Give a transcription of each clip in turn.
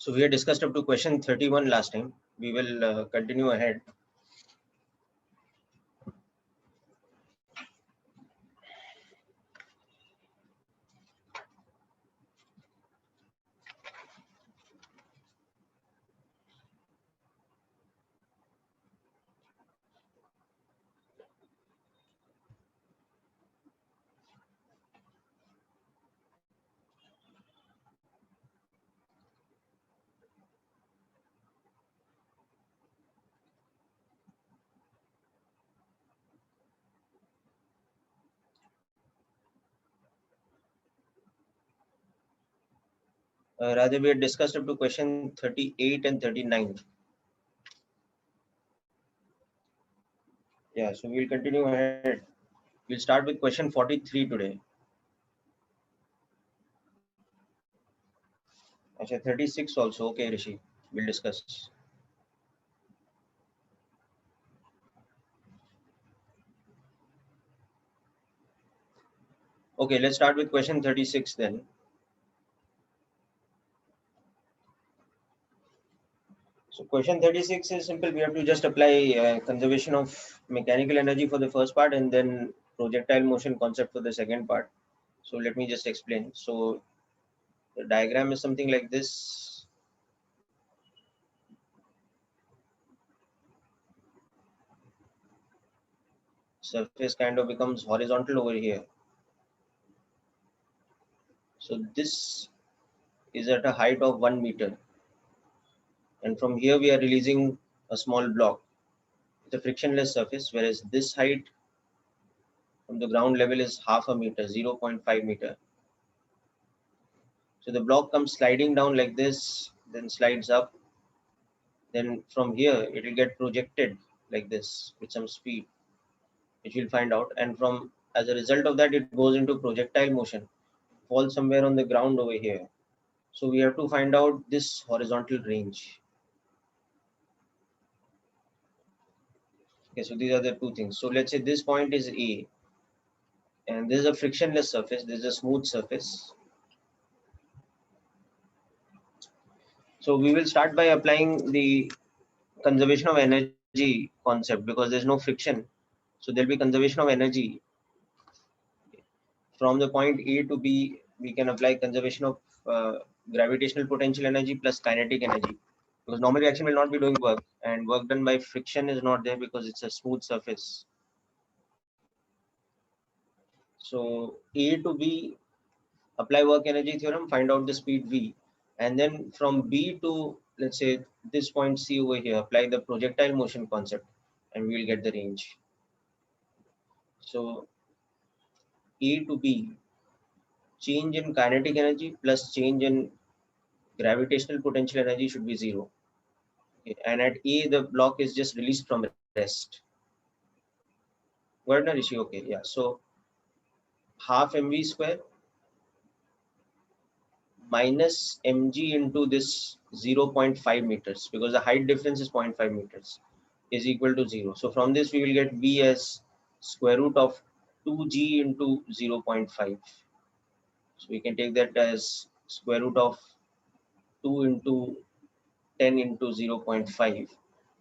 So we had discussed up to question 31 last time. We will continue ahead. Rather, we had discussed up to question 38 and 39. Yeah, so we'll continue ahead. We'll start with question 43 today. Actually, 36 also. Okay, Rishi, we'll discuss. Okay, let's start with question 36 then. So question 36 is simple. We have to just apply conservation of mechanical energy for the first part and then projectile motion concept for the second part. So let me just explain. So the diagram is something like this. Surface kind of becomes horizontal over here. So this is at a height of 1 meter. And from here we are releasing a small block. It's a frictionless surface, whereas this height from the ground level is half a meter, 0.5 meter. So the block comes sliding down like this, then slides up. Then from here, it will get projected like this with some speed, which we'll find out. And from as a result of that, it goes into projectile motion, falls somewhere on the ground over here. So we have to find out this horizontal range. Okay, so these are the two things. So let's say this point is A, and this is a frictionless surface, this is a smooth surface. So we will start by applying the conservation of energy concept because there's no friction. So there'll be conservation of energy. From the point A to B, we can apply conservation of gravitational potential energy plus kinetic energy. Because normal reaction will not be doing work, and work done by friction is not there because it's a smooth surface. So A to B, apply work energy theorem, find out the speed V. And then from B to, let's say, this point C over here, apply the projectile motion concept, and we will get the range. So A to B, change in kinetic energy plus change in gravitational potential energy should be 0. Okay. And at A, the block is just released from rest. Word na Rishi? Okay, yeah. So half mv square minus mg into this 0.5 meters, because the height difference is 0.5 meters, is equal to 0. So from this, we will get V as square root of 2g into 0.5. So we can take that as square root of 2 into 10 into 0.5,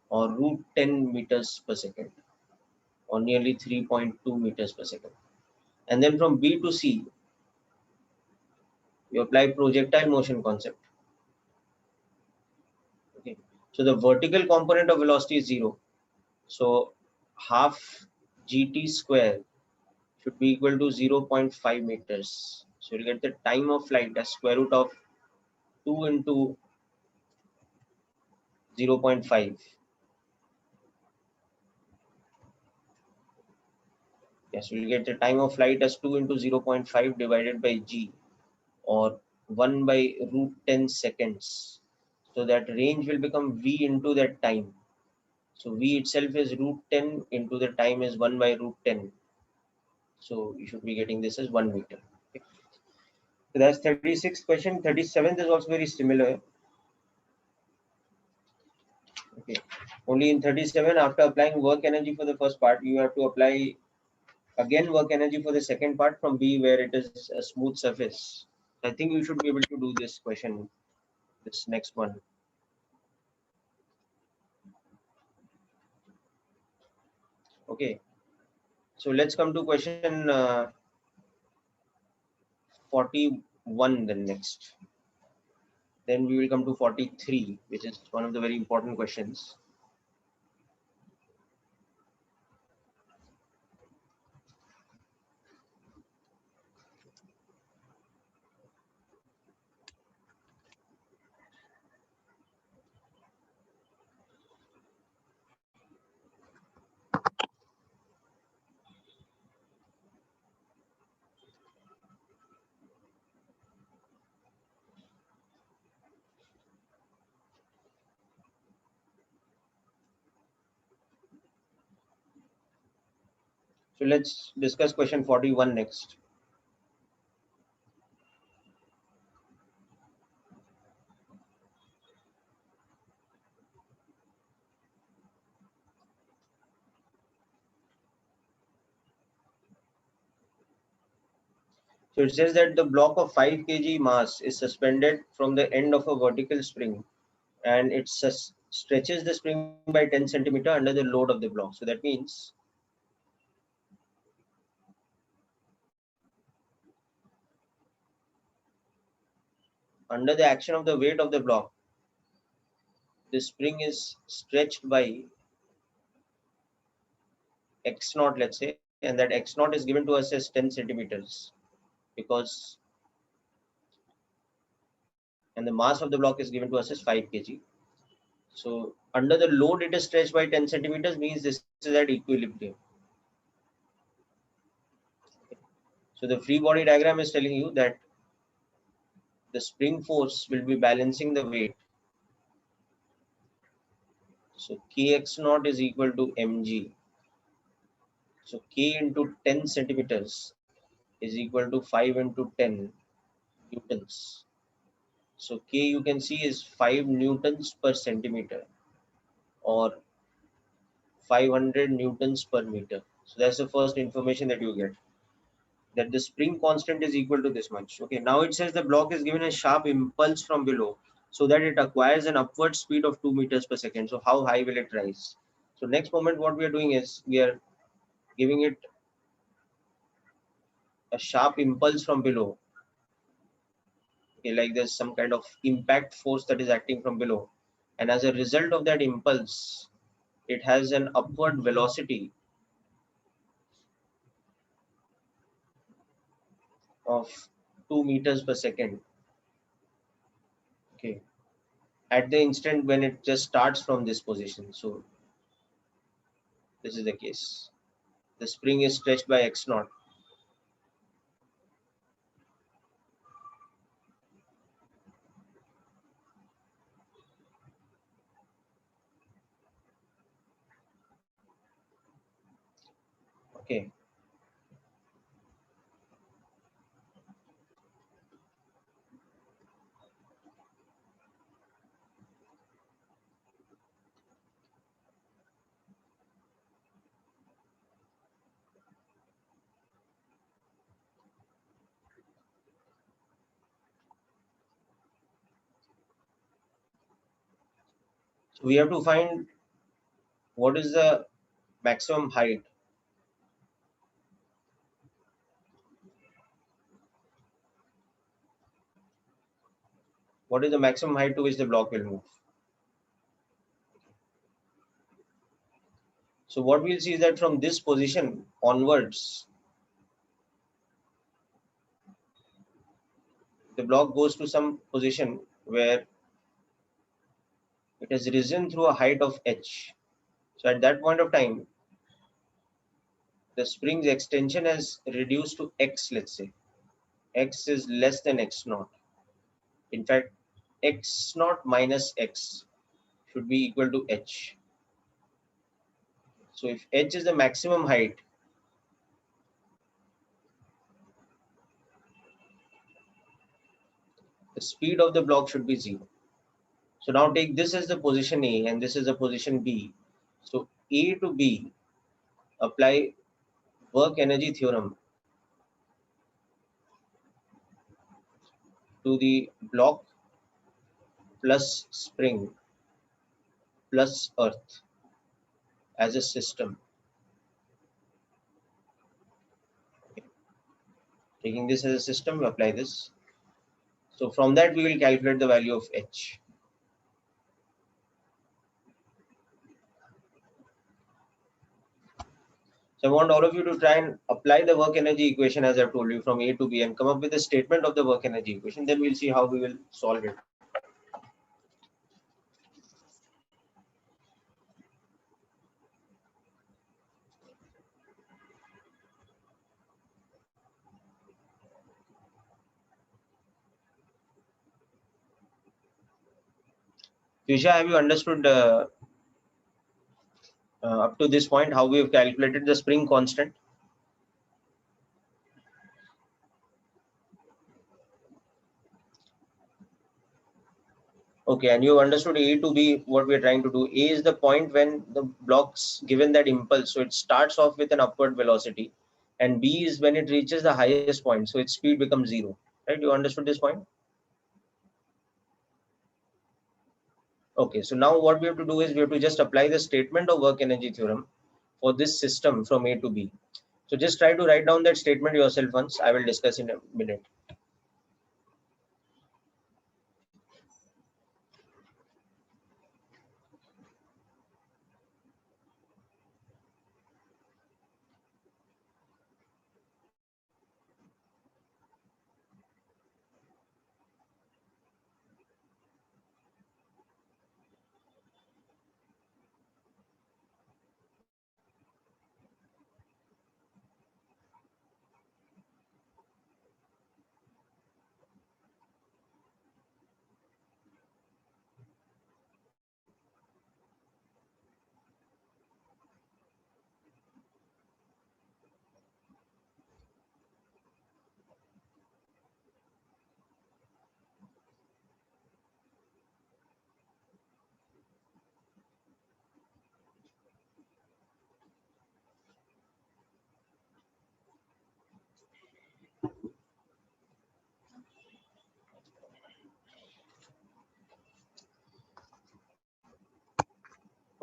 or root 10 meters per second, or nearly 3.2 meters per second. And then from B to C, you apply projectile motion concept. Okay. So the vertical component of velocity is 0. So half gt square should be equal to 0.5 meters. So you'll get the time of flight as square root of 2 into 0.5. Yes, we'll get the time of flight as 2 into 0.5 divided by g, or 1 by root 10 seconds. So that range will become V into that time. So V itself is root 10 into the time is 1 by root 10. So you should be getting this as 1 meter. Okay. So that's 36th question. 37th is also very similar. Okay. Only in 37, after applying work energy for the first part, you have to apply again work energy for the second part from B, where it is a smooth surface. I think you should be able to do this question. this next one. Okay, so let's come to question 41 then next. Then we will come to 43, which is one of the very important questions. So let's discuss question 41 next. So it says that the block of 5 kg mass is suspended from the end of a vertical spring, and it stretches the spring by 10 centimeter under the load of the block. So that means under the action of the weight of the block, the spring is stretched by x naught, let's say, and that x naught is given to us as 10 centimeters because, and the mass of the block is given to us as 5 kg. So under the load it is stretched by 10 centimeters means this is at equilibrium. So the free body diagram is telling you that the spring force will be balancing the weight. So kx naught is equal to mg. So k into 10 centimeters is equal to 5 into 10 newtons. So k you can see is 5 newtons per centimeter or 500 newtons per meter. So that's the first information that you get, that the spring constant is equal to this much. Okay, now it says the block is given a sharp impulse from below so that it acquires an upward speed of 2 meters per second. So how high will it rise? So next moment what we are doing is we are giving it a sharp impulse from below. Okay, like there's some kind of impact force that is acting from below, and as a result of that impulse it has an upward velocity of 2 meters per second. Okay, at the instant when it just starts from this position. So this is the case. The spring is stretched by x naught. Okay. So we have to find what is the maximum height. What is the maximum height to which the block will move? So what we'll see is that from this position onwards, the block goes to some position where it has risen through a height of h. So at that point of time, the spring's extension has reduced to x, let's say. X is less than x naught. In fact, x naught minus x should be equal to h. So if h is the maximum height, the speed of the block should be 0. So now take this as the position A and this is the position B. So A to B, apply work energy theorem to the block plus spring plus earth as a system. Taking this as a system, we apply this. So from that we will calculate the value of H. So I want all of you to try and apply the work energy equation as I've told you from A to B and come up with a statement of the work energy equation. Then we'll see how we will solve it. Fisha, have you understood up to this point how we have calculated the spring constant? Okay, and you understood A to B, what we are trying to do. A is the point when the block's given that impulse, so it starts off with an upward velocity, and B is when it reaches the highest point, so its speed becomes zero. Right? You understood this point? Okay, so now what we have to do is we have to just apply the statement of work energy theorem for this system from A to B. So just try to write down that statement yourself once. I will discuss in a minute.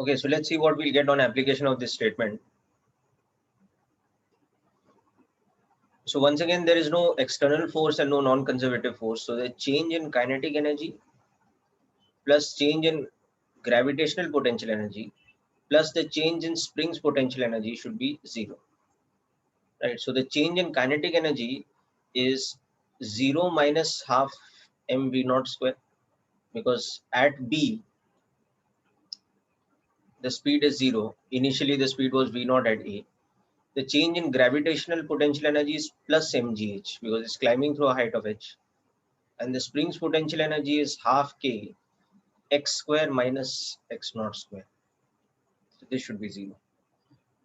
Okay, so let's see what we'll get on application of this statement. So once again, there is no external force and no non-conservative force. So the change in kinetic energy plus change in gravitational potential energy plus the change in spring's potential energy should be zero. Right? So the change in kinetic energy is 0 minus half mv naught square, because at B the speed is 0. Initially the speed was v naught at A. The change in gravitational potential energy is plus mgh because it's climbing through a height of h, and the spring's potential energy is half k x square minus x naught square. So this should be 0.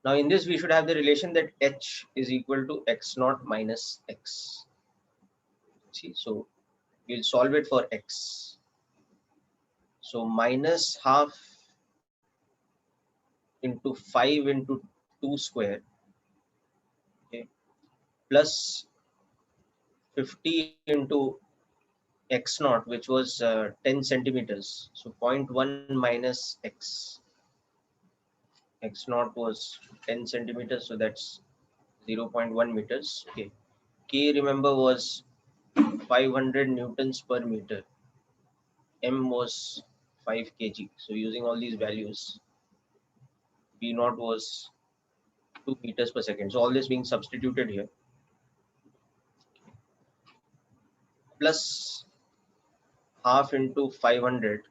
Now in this we should have the relation that h is equal to x naught minus x. See, so we'll solve it for x. So minus half into 5 into 2 square, okay, plus 50 into x naught, which was 10 centimeters. So 0.1 minus x naught was 10 centimeters, so that's 0.1 meters. Okay, k remember was 500 newtons per meter, m was 5 kg. So using all these values, v naught was 2 meters per second. So all this being substituted here, plus half into 500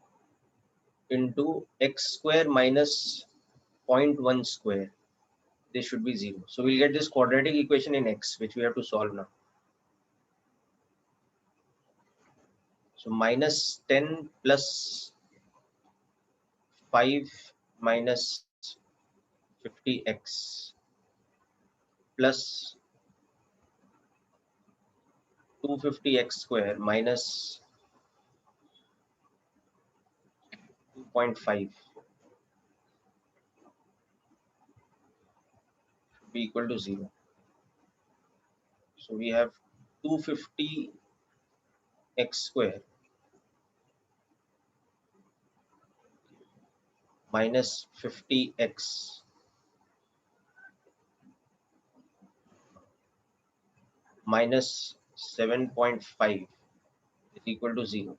into x square minus 0.1 square. This should be 0. So we'll get this quadratic equation in x, which we have to solve now. So minus 10 plus 5 minus 50x plus 250x square minus 2.5 should be equal to 0. So we have 250x square minus 50x minus 7.5 is equal to 0.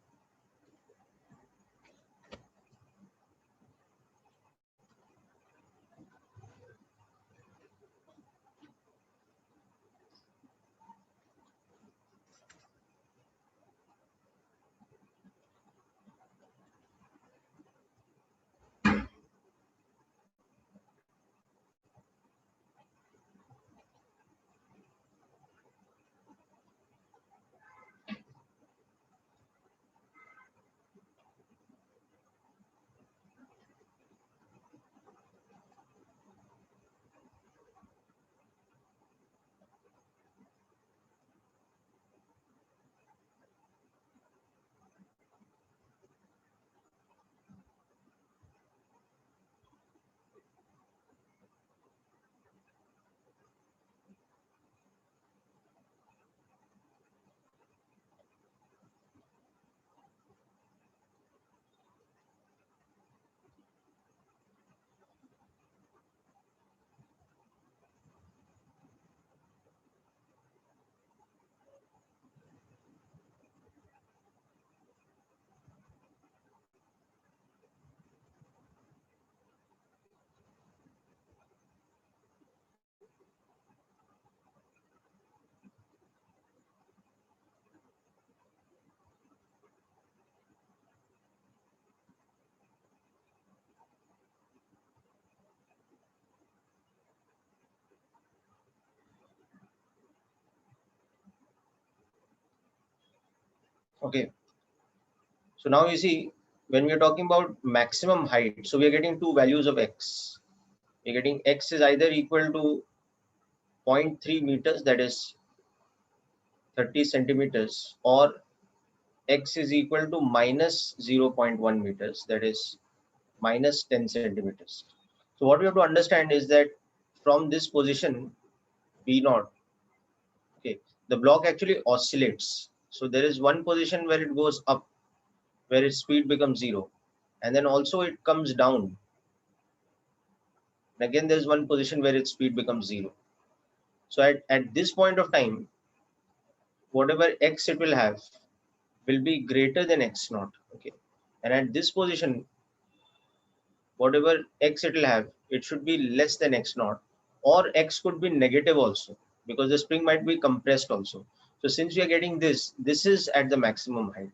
Okay, so now you see, when we are talking about maximum height, so we are getting two values of x. We are getting x is either equal to 0.3 meters, that is 30 centimeters, or x is equal to minus 0.1 meters, that is minus 10 centimeters. So what we have to understand is that from this position B naught, okay, the block actually oscillates. So there is one position where it goes up, where its speed becomes 0, and then also it comes down. And again, there is one position where its speed becomes 0. So at this point of time, whatever x it will have will be greater than x naught. Okay, and at this position, whatever x it will have, it should be less than x naught, or x could be negative also, because the spring might be compressed also. So since we are getting this is at the maximum height,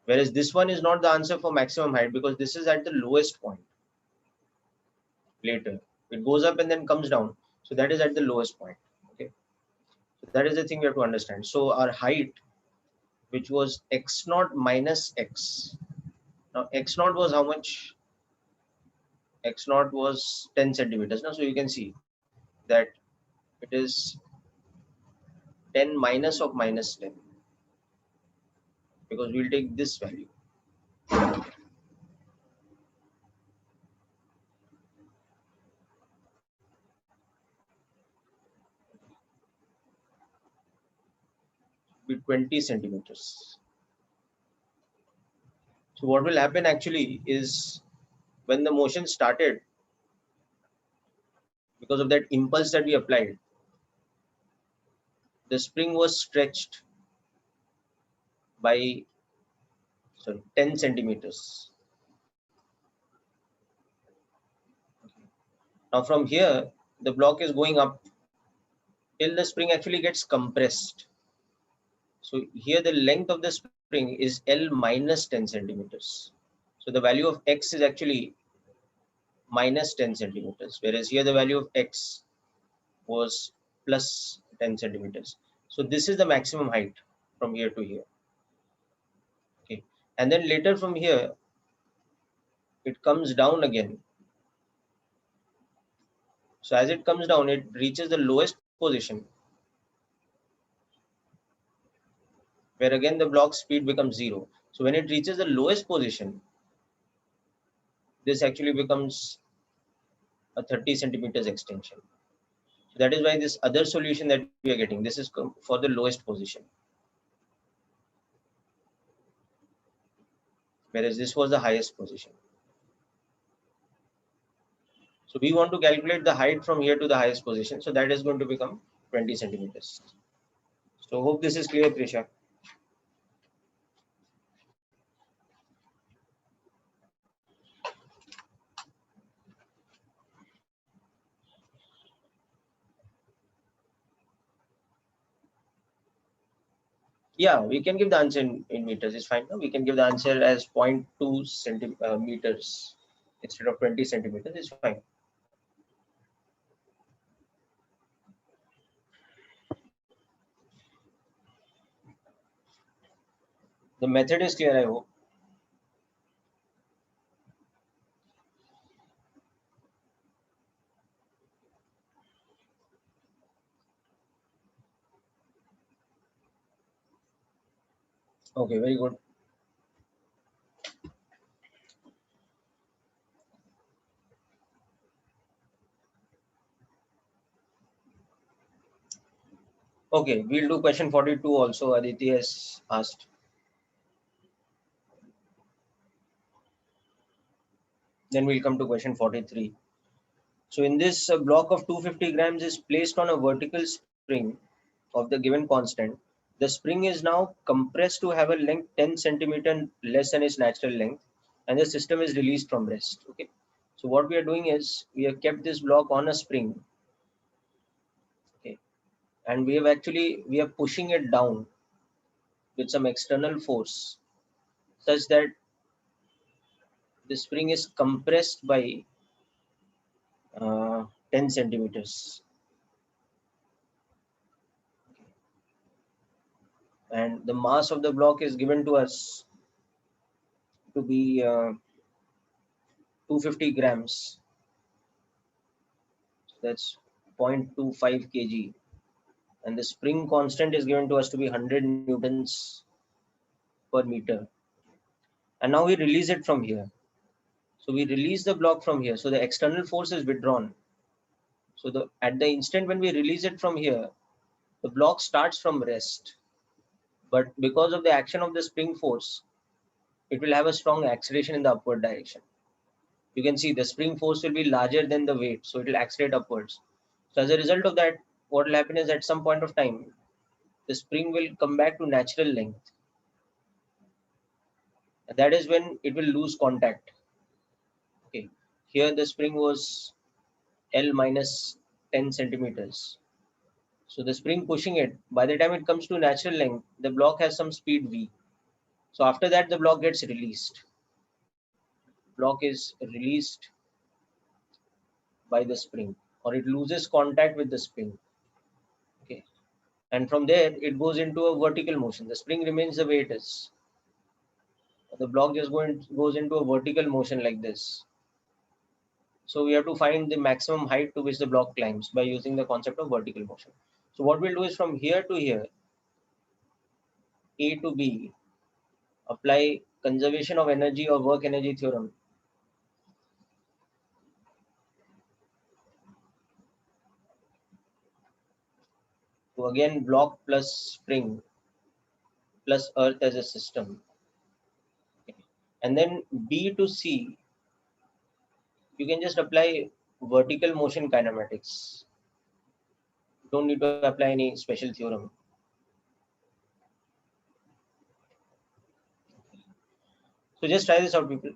whereas this one is not the answer for maximum height, because this is at the lowest point. Later it goes up and then comes down, so that is at the lowest point. Okay, so that is the thing we have to understand. So our height, which was x naught minus x, now x naught was how much? X naught was 10 centimeters now, so you can see that it is 10 minus of minus 10, because we'll take this value. Be 20 centimeters. So what will happen actually is, when the motion started, because of that impulse that we applied, the spring was stretched by 10 centimeters. Now from here, the block is going up till the spring actually gets compressed. So here the length of the spring is L minus 10 centimeters. So the value of x is actually minus 10 centimeters, whereas here the value of x was plus 10 centimeters. So this is the maximum height from here to here. Okay, and then later from here it comes down again. So as it comes down, it reaches the lowest position, where again the block speed becomes 0. So when it reaches the lowest position, this actually becomes a 30 centimeters extension. So that is why this other solution that we are getting, this is for the lowest position. whereas this was the highest position. So we want to calculate the height from here to the highest position. So that is going to become 20 centimeters. So hope this is clear, Prisha. Yeah, we can give the answer in meters. It's fine. No? We can give the answer as 0.2 centimeters instead of 20 centimeters. It's fine. The method is clear, I hope. Okay, very good. Okay, we'll do question 42 also. Aditi has asked. Then we'll come to question 43. So in this block of 250 grams is placed on a vertical spring of the given constant. The spring is now compressed to have a length 10 centimeter less than its natural length, and the system is released from rest. Okay. So what we are doing is we have kept this block on a spring. Okay. And we are pushing it down with some external force such that the spring is compressed by 10 centimeters. And the mass of the block is given to us to be 250 grams. That's 0.25 kg. And the spring constant is given to us to be 100 newtons per meter. And now we release it from here. So we release the block from here. So the external force is withdrawn. So at the instant when we release it from here, the block starts from rest. But because of the action of the spring force, it will have a strong acceleration in the upward direction. You can see the spring force will be larger than the weight, so it will accelerate upwards. So as a result of that, what will happen is at some point of time, the spring will come back to natural length. And that is when it will lose contact. Okay. Here the spring was L minus 10 centimeters. So the spring pushing it, by the time it comes to natural length, the block has some speed V. So after that, the block gets released. Block is released by the spring, or it loses contact with the spring. Okay. And from there, it goes into a vertical motion. The spring remains the way it is. The block just goes into a vertical motion like this. So we have to find the maximum height to which the block climbs by using the concept of vertical motion. So what we'll do is from here to here, A to B, apply conservation of energy or work energy theorem. So again, block plus spring plus earth as a system. And then B to C, you can just apply vertical motion kinematics. You don't need to apply any special theorem. So just try this out, people.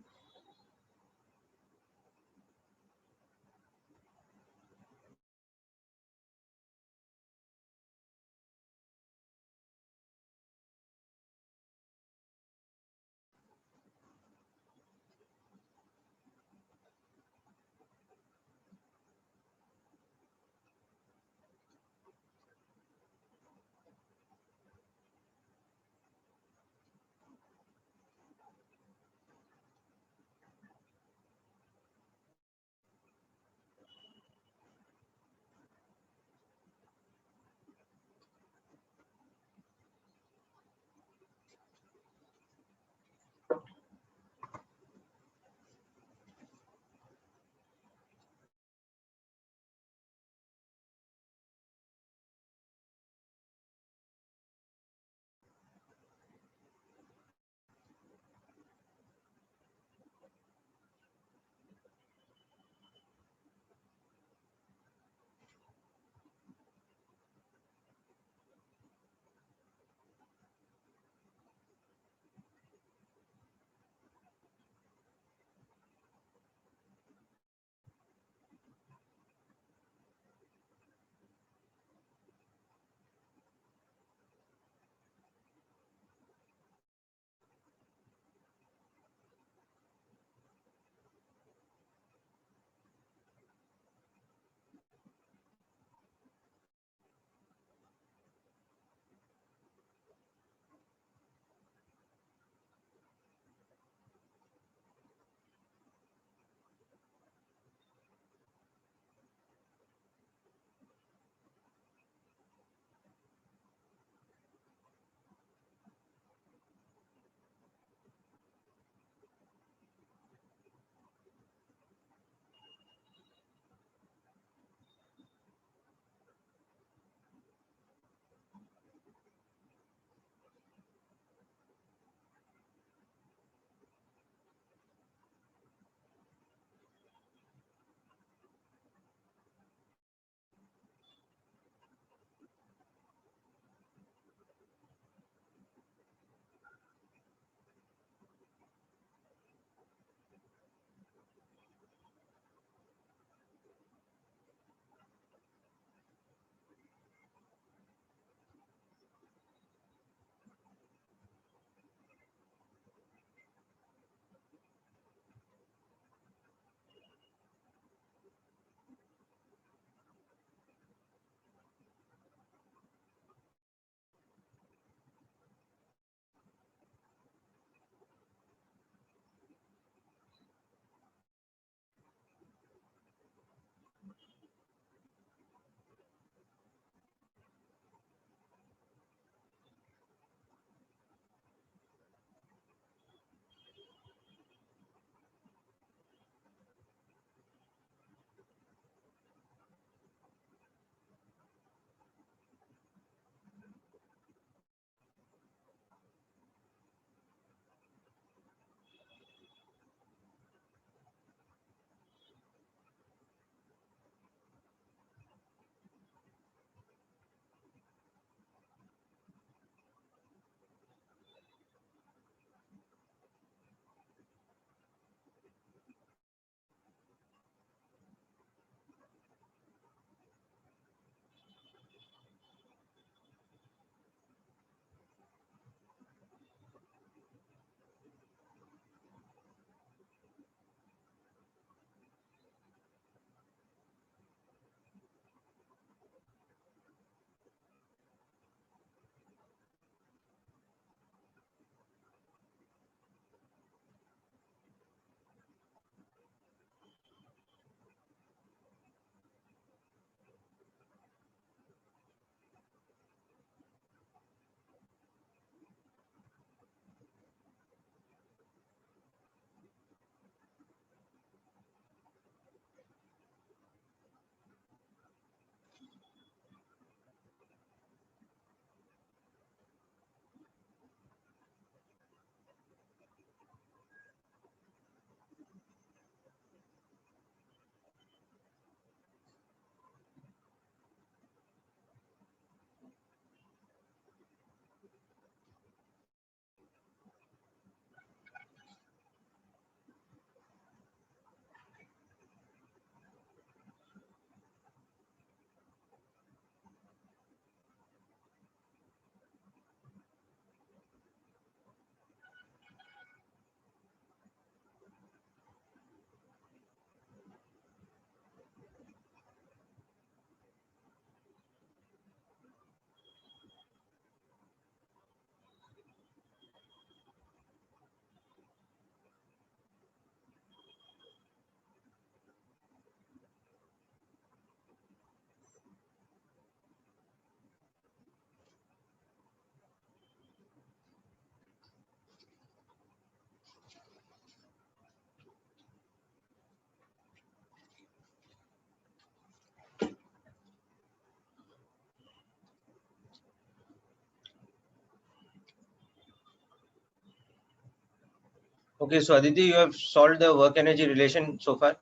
Okay, so Aditi, you have solved the work energy relation so far.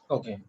Okay.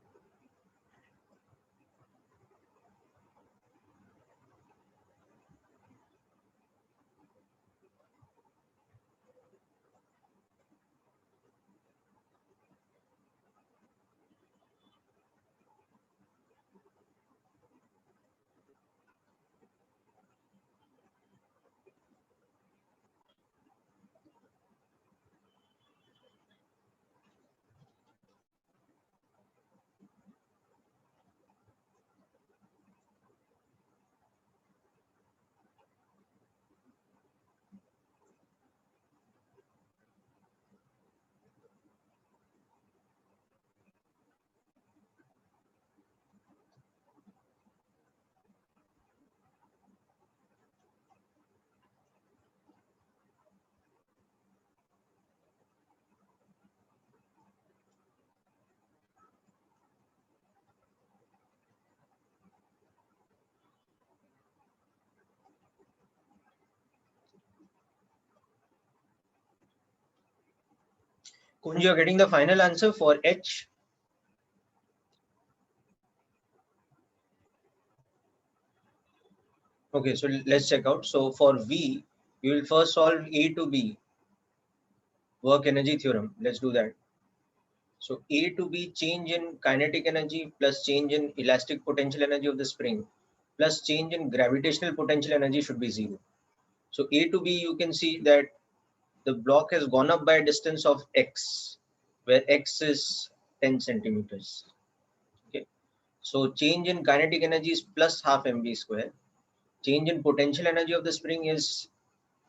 Kunj, you are getting the final answer for H. Okay, so let's check out. So for V, you will first solve A to B work energy theorem. Let's do that. So A to B, change in kinetic energy plus change in elastic potential energy of the spring plus change in gravitational potential energy should be 0. So A to B, you can see that the block has gone up by a distance of x, where x is 10 centimeters. Okay. So change in kinetic energy is plus half mv square. Change in potential energy of the spring is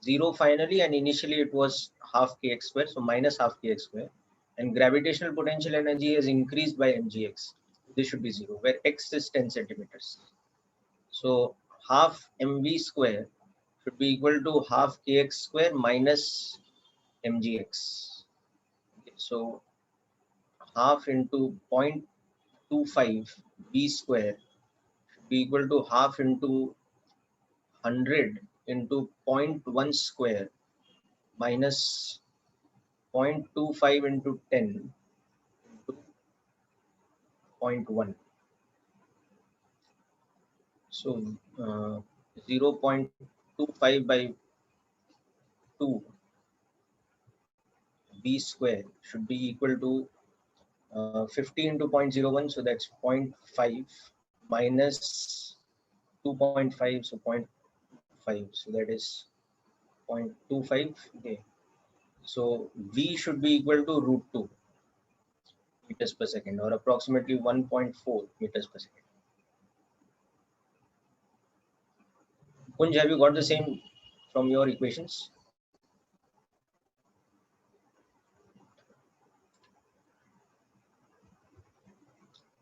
0 finally, and initially it was half kx square, so minus half kx square. And gravitational potential energy is increased by mgx. This should be 0, where x is 10 centimeters. So half mv square should be equal to half kx square minus mgx. Okay, so half into 0.25 b square should be equal to half into 100 into zero point 0.1 square minus 0.25 into 10 into zero point 0.1. So 0.25 by 2 b square should be equal to 50 into 0.01, so that's 0.5 minus 2.5, so 0.5, so that is 0.25. Okay, so V should be equal to root 2 meters per second, or approximately 1.4 meters per second. Kunj, have you got the same from your equations?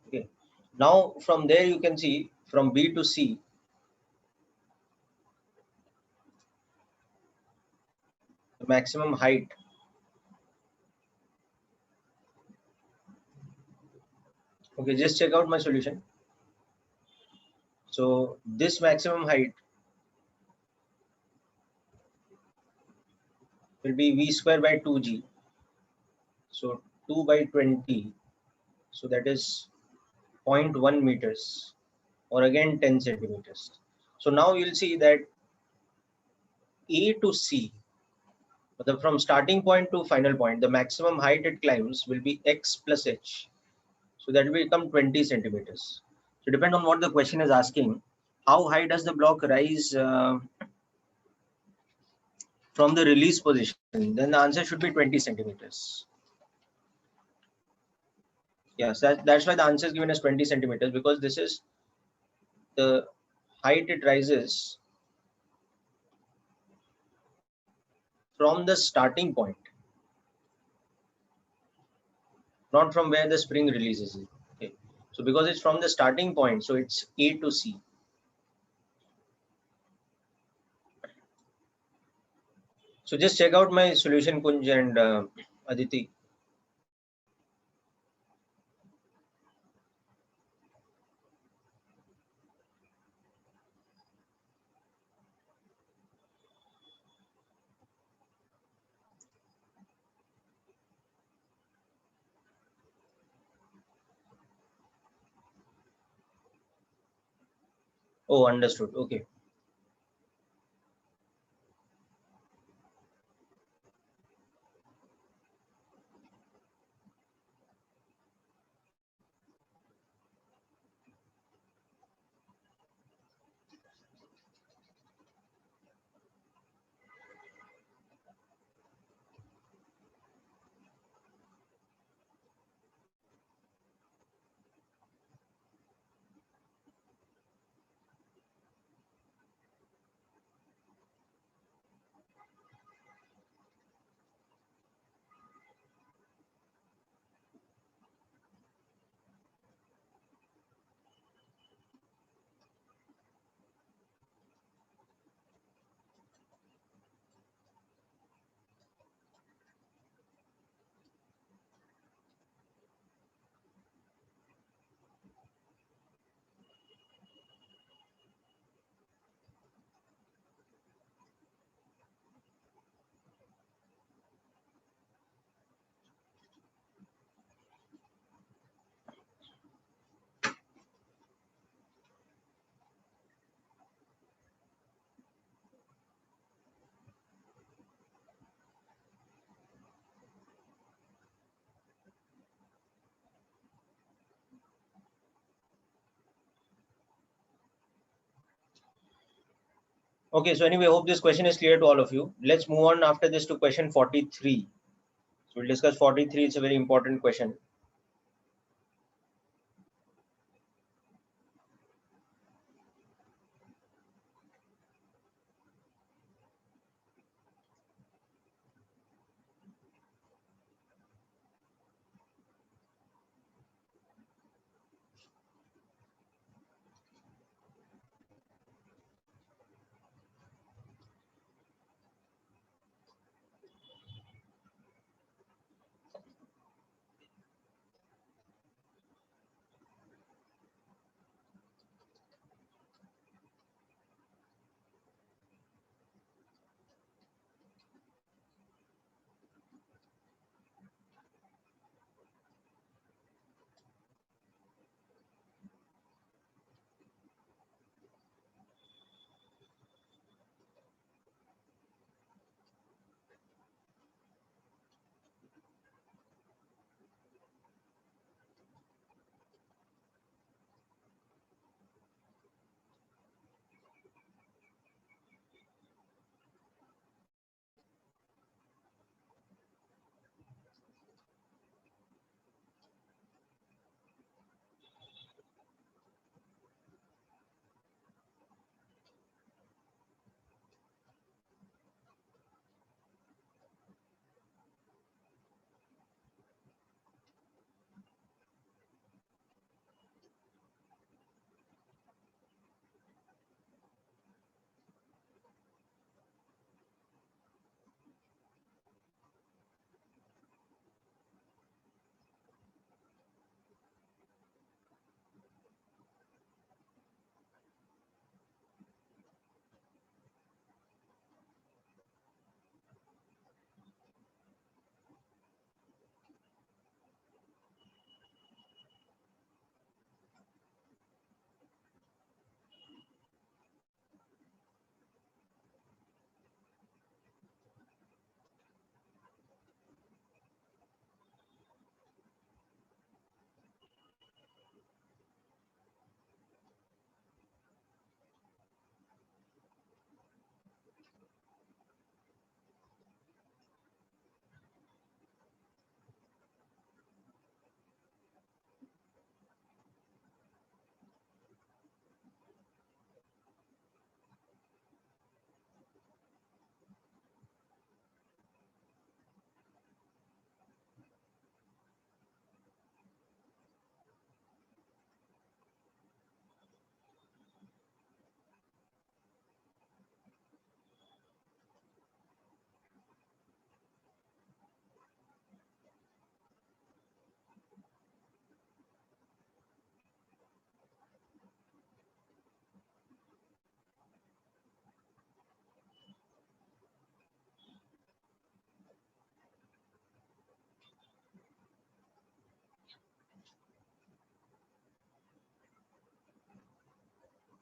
Okay. Now from there you can see from B to C, the maximum height. Okay, just check out my solution. So this maximum height will be V square by 2G. So 2 by 20. So that is 0.1 meters, or again 10 centimeters. So now you'll see that A to C, but from starting point to final point, the maximum height it climbs will be x plus h. So that will become 20 centimeters. So depend on what the question is asking, how high does the block rise from the release position? Then the answer should be 20 centimeters. Yes, that's why the answer is given as 20 centimeters, because this is the height it rises from the starting point, not from where the spring releases it. Okay. So because it's from the starting point, so it's A to C. So just check out my solution, Kunj and Aditi. Oh, understood. Okay. Okay, so anyway, hope this question is clear to all of you. Let's move on after this to question 43. So we'll discuss 43. It's a very important question.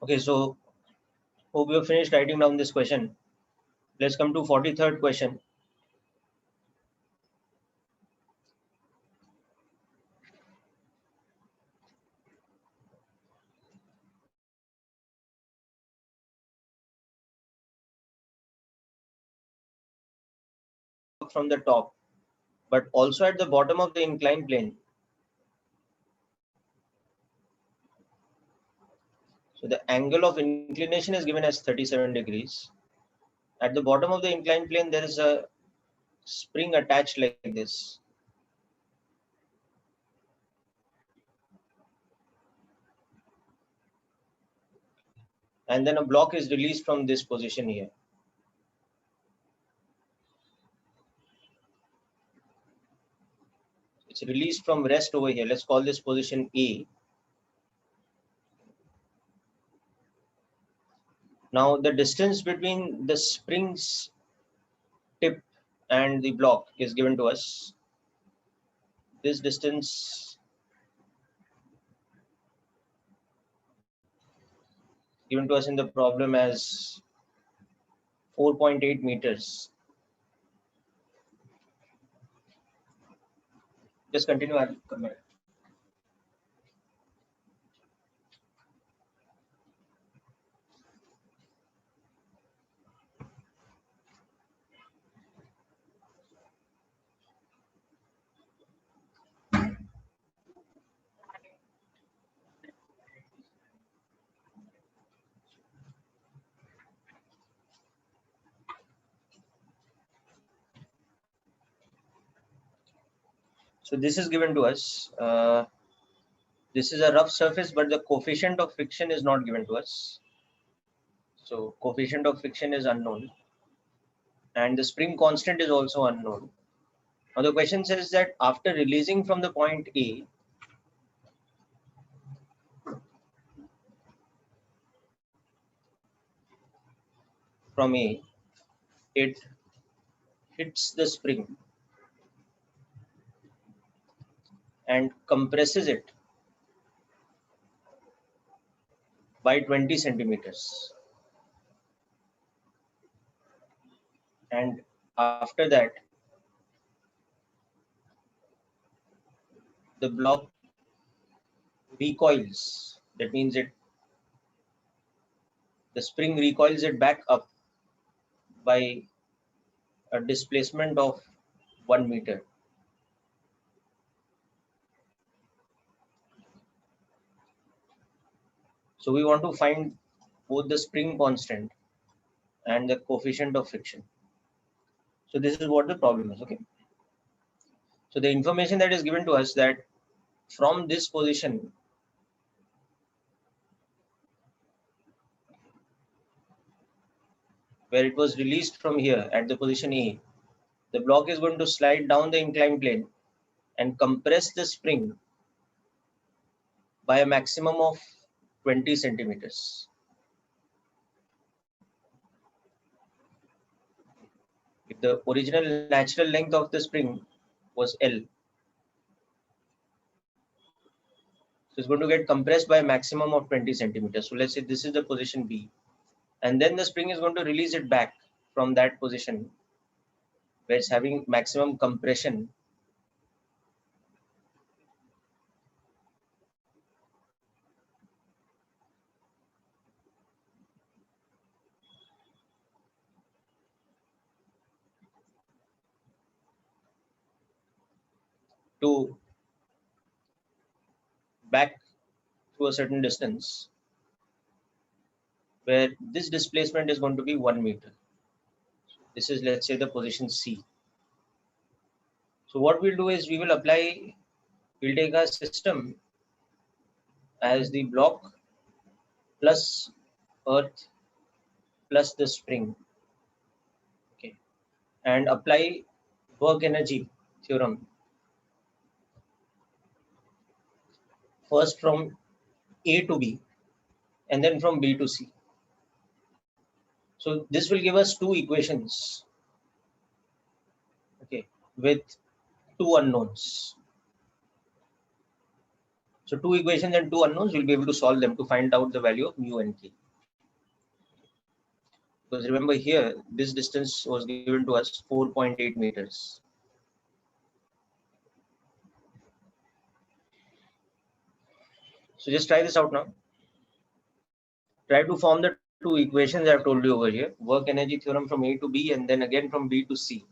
Okay, so hope you have finished writing down this question. Let's come to 43rd question. From the top, but also at the bottom of the inclined plane. So the angle of inclination is given as 37 degrees. At the bottom of the inclined plane, there is a spring attached like this. And then a block is released from this position here. It's released from rest over here. Let's call this position A. Now the distance between the spring's tip and the block is given to us. This distance given to us in the problem as 4.8 meters. Just continue. I'll come back. So this is given to us. This is a rough surface, but the coefficient of friction is not given to us. So coefficient of friction is unknown. And the spring constant is also unknown. Now the question says that after releasing from the point A, from A, it hits the spring and compresses it by 20 centimeters. And after that, the block recoils. That means the spring recoils it back up by a displacement of 1 meter. So we want to find both the spring constant and the coefficient of friction. So this is what the problem is. Okay. So the information that is given to us that from this position, where it was released from here at the position A, the block is going to slide down the inclined plane and compress the spring by a maximum of 20 centimeters. If the original natural length of the spring was L, so it's going to get compressed by a maximum of 20 centimeters. So let's say this is the position B. And then the spring is going to release it back from that position where it's having maximum compression to back through a certain distance where this displacement is going to be 1 meter. This is, let's say, the position C. So what we'll do is we'll take a system as the block plus earth plus the spring, okay, and apply work energy theorem first from A to B and then from B to C. So this will give us two equations, okay, with two unknowns. So 2 equations and 2 unknowns, we'll be able to solve them to find out the value of mu and k. Because remember here, this distance was given to us 4.8 meters. So just try this out now. Try to form the 2 equations I've told you over here. Work energy theorem from A to B and then again from B to C.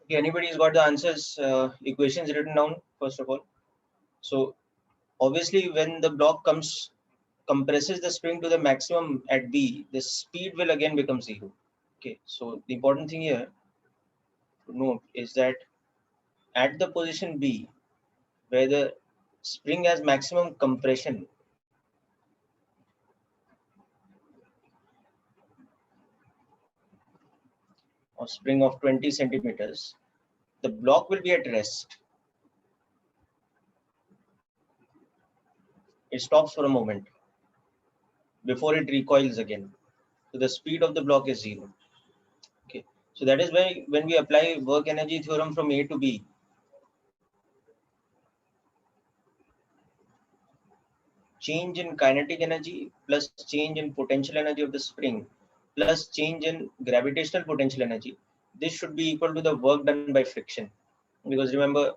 Okay, anybody's got the answers, equations written down first of all? So obviously when the block compresses the spring to the maximum at B, the speed will again become 0. Okay, so the important thing here to note is that at the position B, where the spring has maximum compression, of spring of 20 centimeters, the block will be at rest. It stops for a moment before it recoils again. So the speed of the block is 0. Okay, so that is why when we apply work energy theorem from A to B, change in kinetic energy plus change in potential energy of the spring plus change in gravitational potential energy, this should be equal to the work done by friction. Because remember,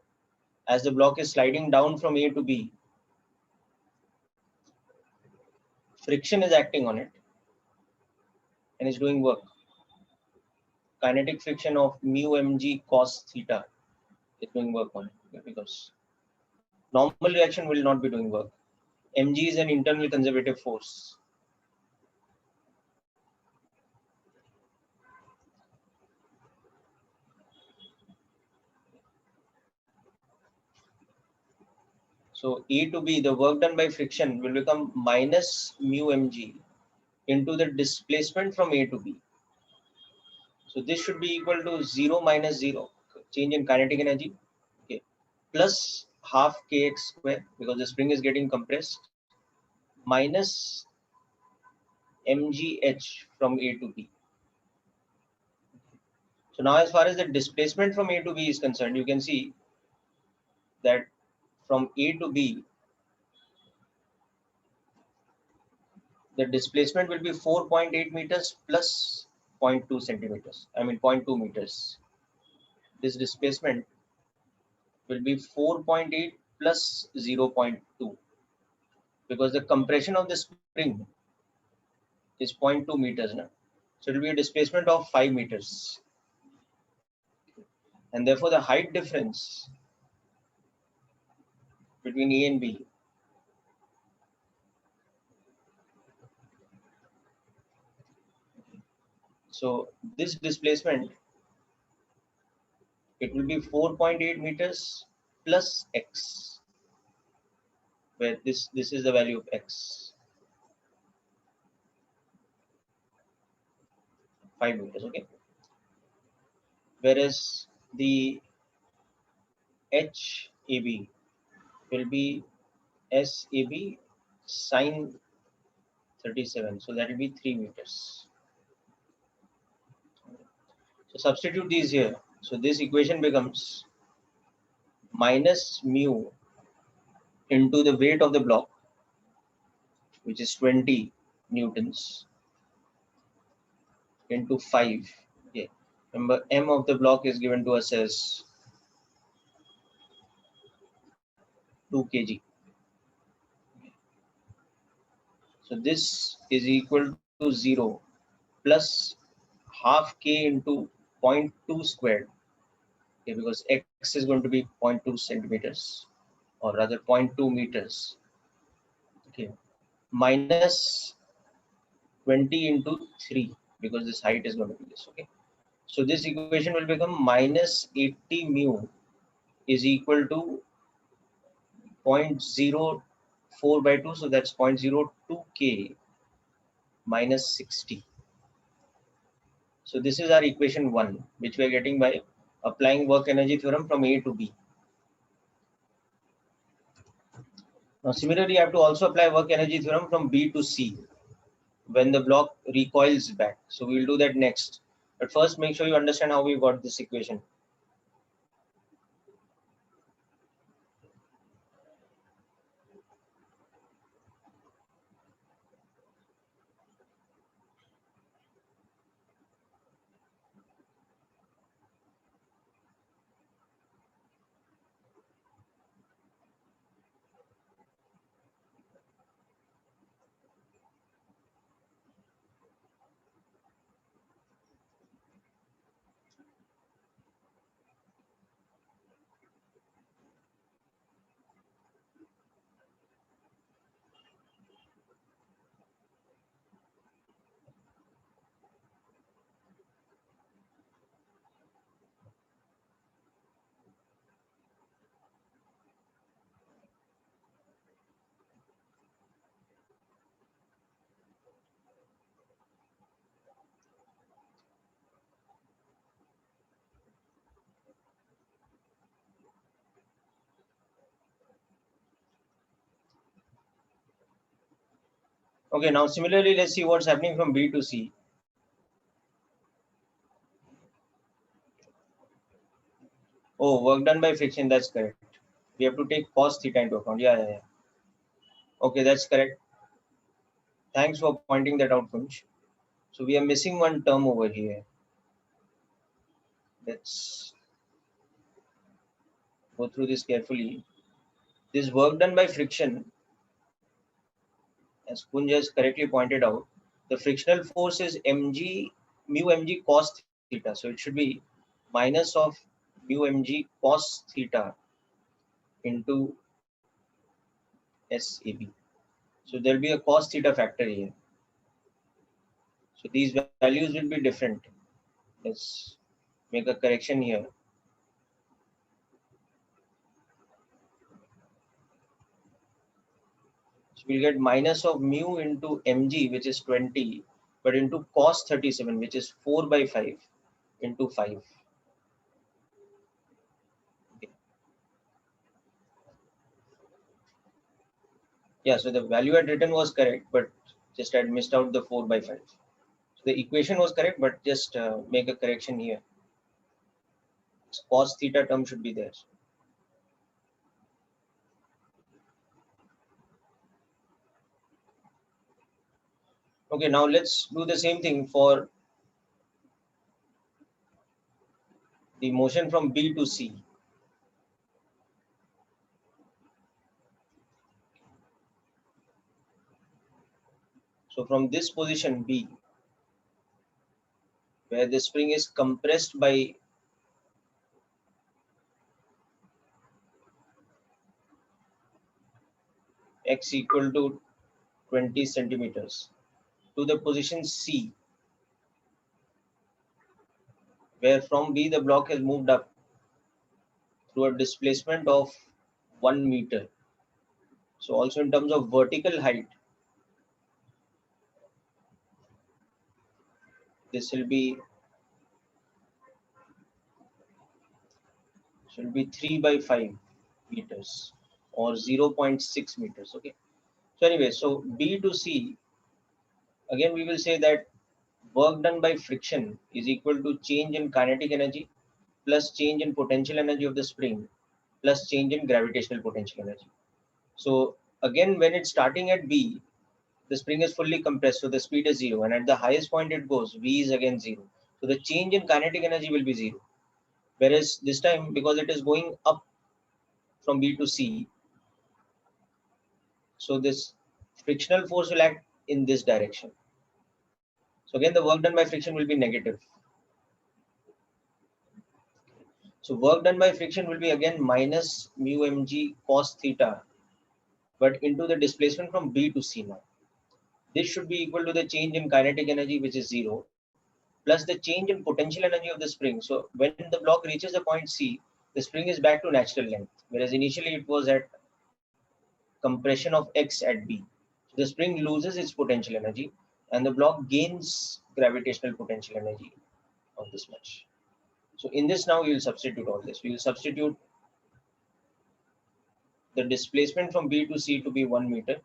as the block is sliding down from A to B, friction is acting on it and is doing work. Kinetic friction of mu mg cos theta is doing work on it, because normal reaction will not be doing work. Mg is an internal conservative force. So A to B, the work done by friction will become minus mu mg into the displacement from A to B. So this should be equal to 0 minus 0, change in kinetic energy, okay, plus half kx square, because the spring is getting compressed, minus mgh from A to B. So now as far as the displacement from A to B is concerned, you can see that from A to B, the displacement will be 4.8 meters plus zero point 0.2 centimeters. I mean 0.2 meters. This displacement will be 4.8 plus 0.2, because the compression of the spring is 0.2 meters now. So it will be a displacement of 5 meters. And therefore the height difference between A and B so this displacement, it will be 4.8 meters plus x, where this is the value of x, 5 meters. Okay, whereas the HAB will be SAB sine 37, so that will be 3 meters. So substitute these here. So this equation becomes minus mu into the weight of the block, which is 20 newtons, into 5. Okay. Remember, M of the block is given to us as 2 kg. So this is equal to 0 plus half k into zero point 0.2 squared. Okay, because x is going to be 0.2 centimeters, or rather 0.2 meters. Okay, minus 20 into 3, because this height is going to be this. Okay, so this equation will become minus 80 mu is equal to 0.04 by 2, so that's 0.02 k minus 60. So this is our equation 1, which we are getting by applying work energy theorem from A to B. Now similarly, you have to also apply work energy theorem from B to C when the block recoils back. So we will do that next. But first, make sure you understand how we got this equation. Okay, now similarly, let's see what's happening from B to C. Oh, work done by friction, that's correct. We have to take cos theta into account. Yeah. Okay, that's correct. Thanks for pointing that out, Kunj. So we are missing one term over here. Let's go through this carefully. This work done by friction, as Kunj has correctly pointed out, the frictional force is mg mu mg cos theta. So it should be minus of mu mg cos theta into SAB. So there'll be a cos theta factor here. So these values will be different. Let's make a correction here. So we'll get minus of mu into mg, which is 20, but into cos 37, which is 4 by 5 into 5. Okay. Yeah, so the value I had written was correct, but just I had missed out the 4 by 5. So the equation was correct, but just make a correction here. Cos theta term should be there. Okay, now let's do the same thing for the motion from B to C. So from this position B, where the spring is compressed by x equal to 20 centimeters, to the position C, where from B the block has moved up through a displacement of 1 meter. So also in terms of vertical height, this will be 3 by 5 meters or 0.6 meters. Okay. So anyway, so B to C, again we will say that work done by friction is equal to change in kinetic energy plus change in potential energy of the spring plus change in gravitational potential energy. So again, when it's starting at B, the spring is fully compressed, so the speed is 0, and at the highest point it goes, V is again 0. So the change in kinetic energy will be 0. Whereas this time, because it is going up from B to C, so this frictional force will act in this direction. So again, the work done by friction will be negative. So work done by friction will be again minus mu mg cos theta, but into the displacement from B to C now. This should be equal to the change in kinetic energy, which is 0, plus the change in potential energy of the spring. So when the block reaches the point C, the spring is back to natural length, whereas initially it was at compression of x at B. So the spring loses its potential energy and the block gains gravitational potential energy of this much. So in this now we will substitute all this. We will substitute the displacement from B to C to be 1 meter.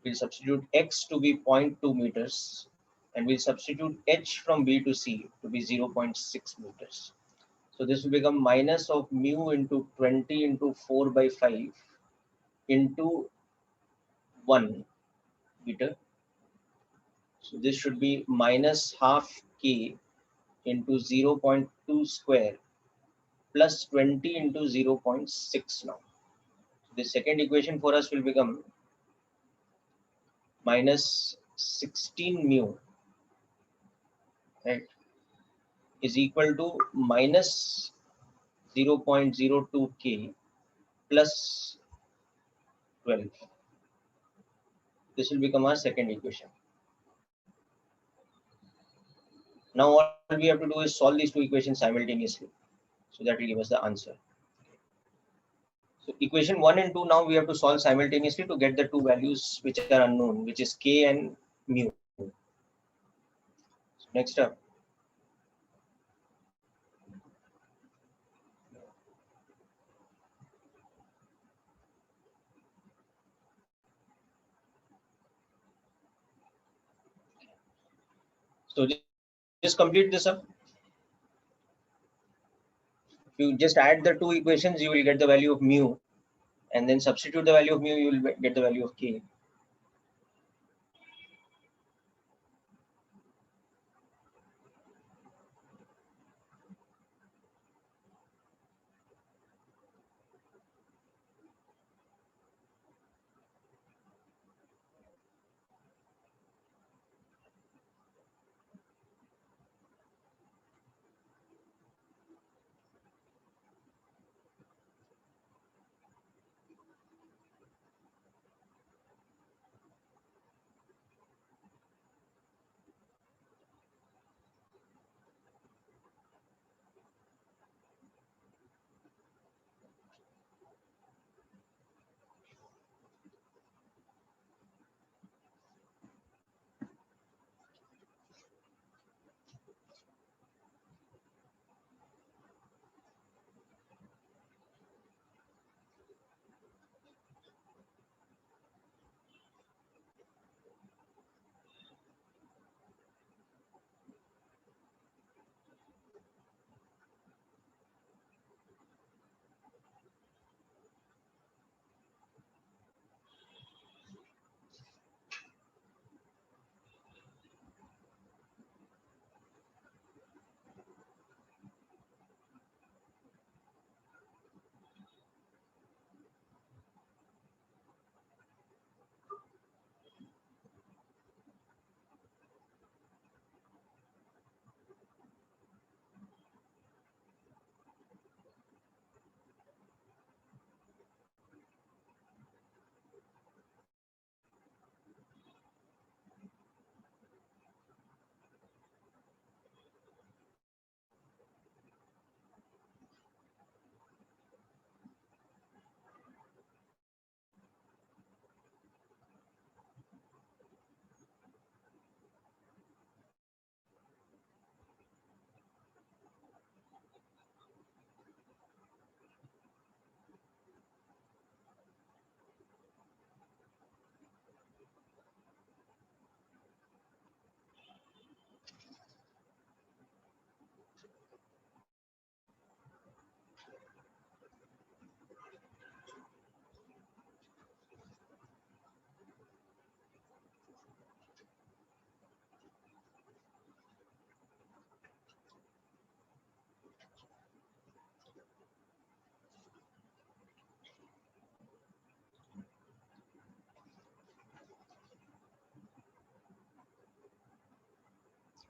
We'll substitute x to be 0.2 meters, and we'll substitute h from B to C to be 0.6 meters. So this will become minus of mu into 20 into 4 by 5 into 1 meter. So this should be minus half k into 0.2 square plus 20 into 0.6 now. The second equation for us will become minus 16 mu, right, is equal to minus 0.02 k plus 12. This will become our second equation. Now all we have to do is solve these two equations simultaneously. So that will give us the answer. So equation 1 and 2 now we have to solve simultaneously to get the two values which are unknown, which is k and mu. So next up, So just complete this up. If you just add the two equations, you will get the value of mu, and then substitute the value of mu, you will get the value of k.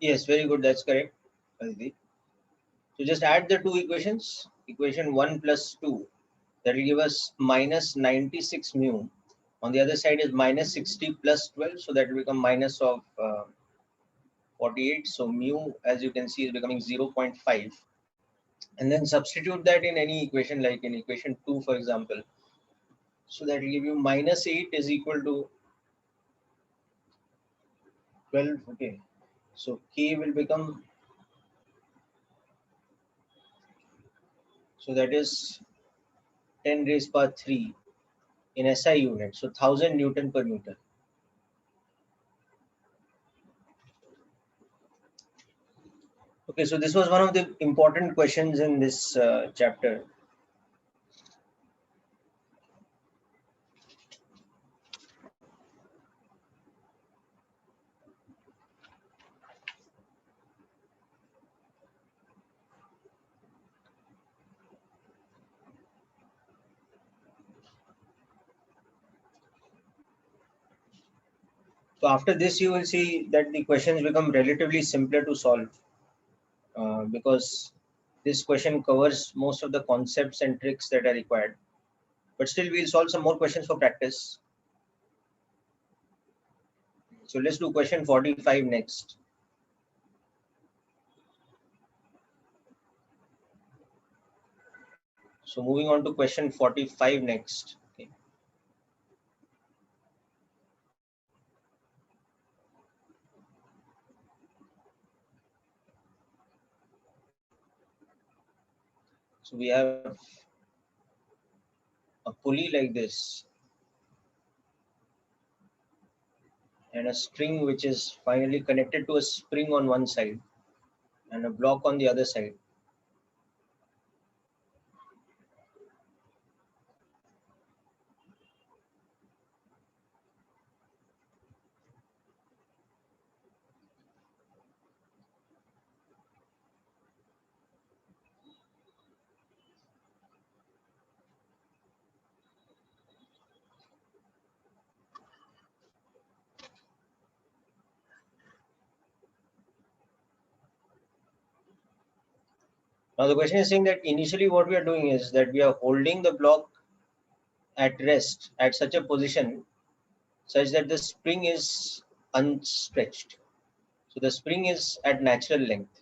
Yes, very good. That's correct, Aditi. So just add the two equations. Equation 1 plus 2. That will give us minus 96 mu. On the other side is minus 60 plus 12. So that will become minus of 48. So mu, as you can see, is becoming 0.5. And then substitute that in any equation, like in equation 2, for example. So that will give you minus 8 is equal to 12. Okay. So k will become, so that is 10 raised power 3 in SI unit. So 1000 Newton per meter. Okay, so this was one of the important questions in this chapter. So after this, you will see that the questions become relatively simpler to solve because this question covers most of the concepts and tricks that are required. But still, we'll solve some more questions for practice. So let's do question 45 next. So moving on to question 45 next. Okay. So we have a pulley like this, and a string which is finally connected to a spring on one side and a block on the other side. Now the question is saying that initially what we are doing is that we are holding the block at rest at such a position such that the spring is unstretched. So the spring is at natural length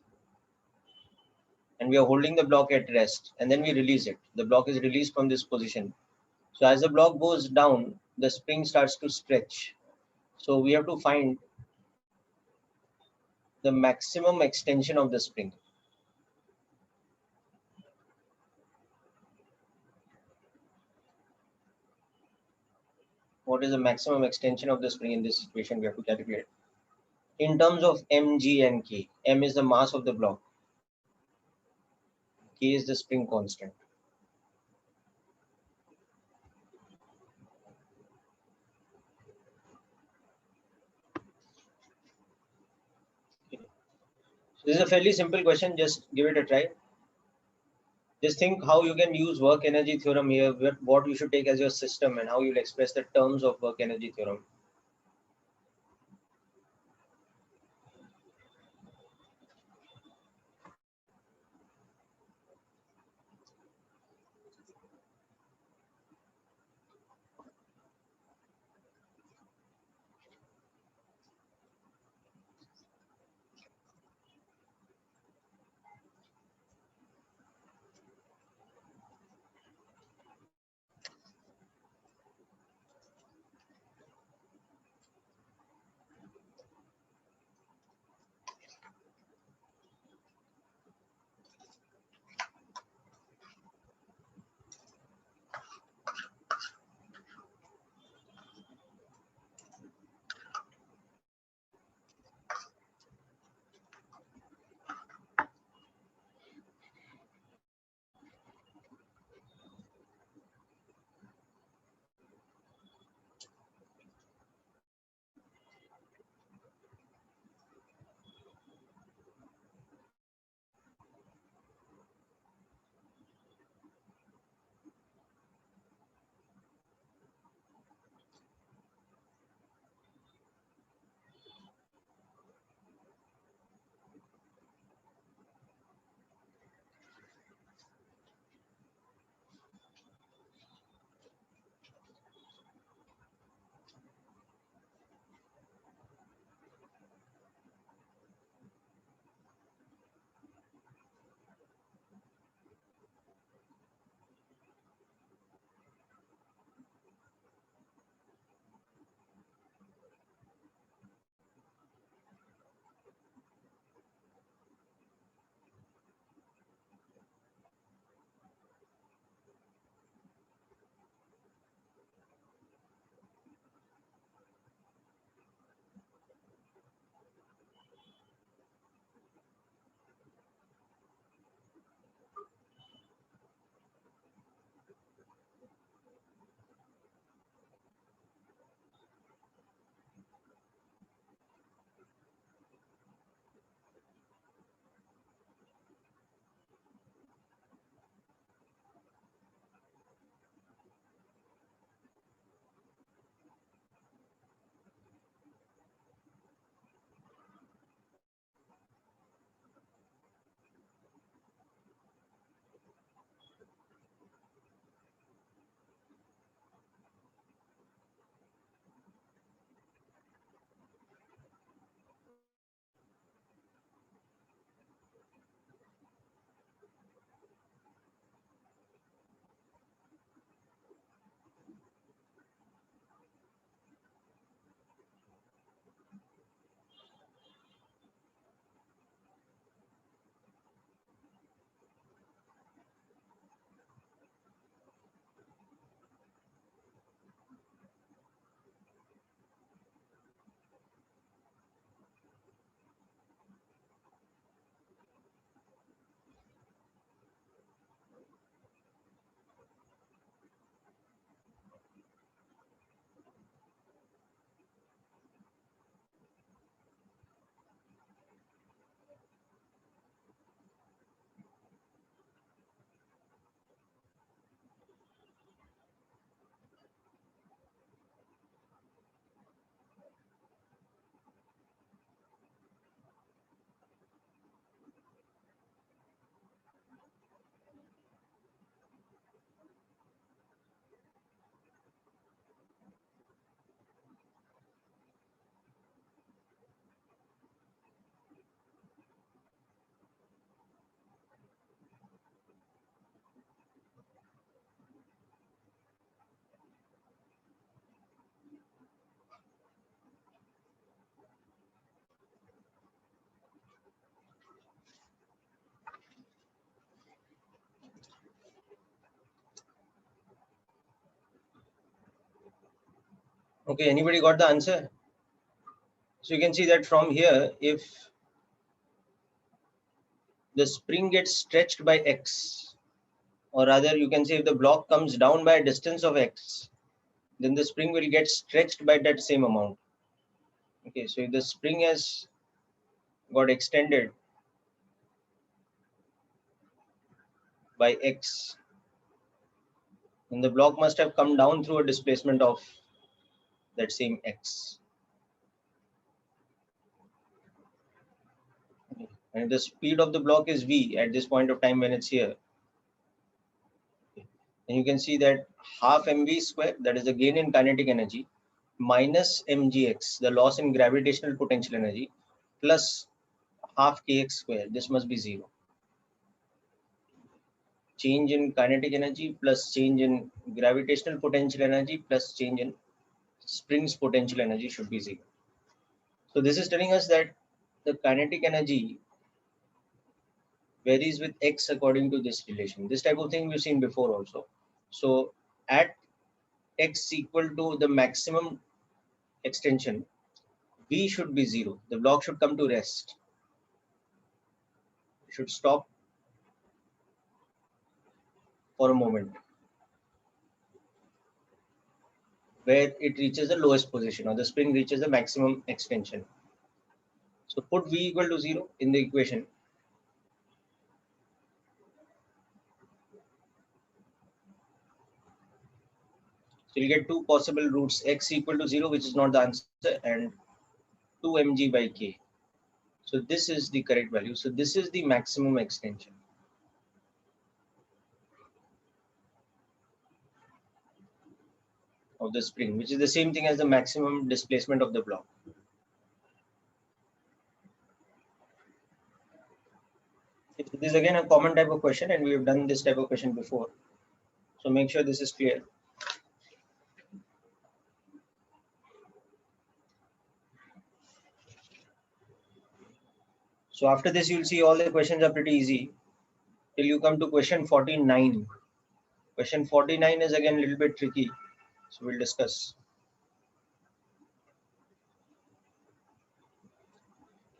and we are holding the block at rest, and then we release it. The block is released from this position. So as the block goes down, the spring starts to stretch. So we have to find the maximum extension of the spring. What is the maximum extension of the spring in this situation? We have to calculate in terms of mg and k. M is the mass of the block, k is the spring constant. So this is a fairly simple question, just give it a try. Just think how you can use work energy theorem here, what you should take as your system, and how you'll express the terms of work energy theorem. Okay, anybody got the answer? So you can see that from here, if the spring gets stretched by x, or rather you can say if the block comes down by a distance of x, then the spring will get stretched by that same amount. Okay, so if the spring has got extended by x, then the block must have come down through a displacement of that same x. Okay. And the speed of the block is v at this point of time when it's here. Okay. And you can see that half mv square, that is the gain in kinetic energy, minus mgx, the loss in gravitational potential energy, plus half kx square. This must be 0. Change in kinetic energy plus change in gravitational potential energy plus change in spring's potential energy should be 0. So this is telling us that the kinetic energy varies with x according to this relation. This type of thing we've seen before also. So at x equal to the maximum extension, v should be 0. The block should come to rest. It should stop for a moment where it reaches the lowest position, or the spring reaches the maximum extension. So put v equal to 0 in the equation. So you get two possible roots, x equal to 0, which is not the answer, and 2 mg by k. So this is the correct value. So this is the maximum extension of the spring, which is the same thing as the maximum displacement of the block. This is again a common type of question, and we have done this type of question before. So make sure this is clear. So after this, you'll see all the questions are pretty easy till you come to question 49. Question 49 is again a little bit tricky. So we'll discuss.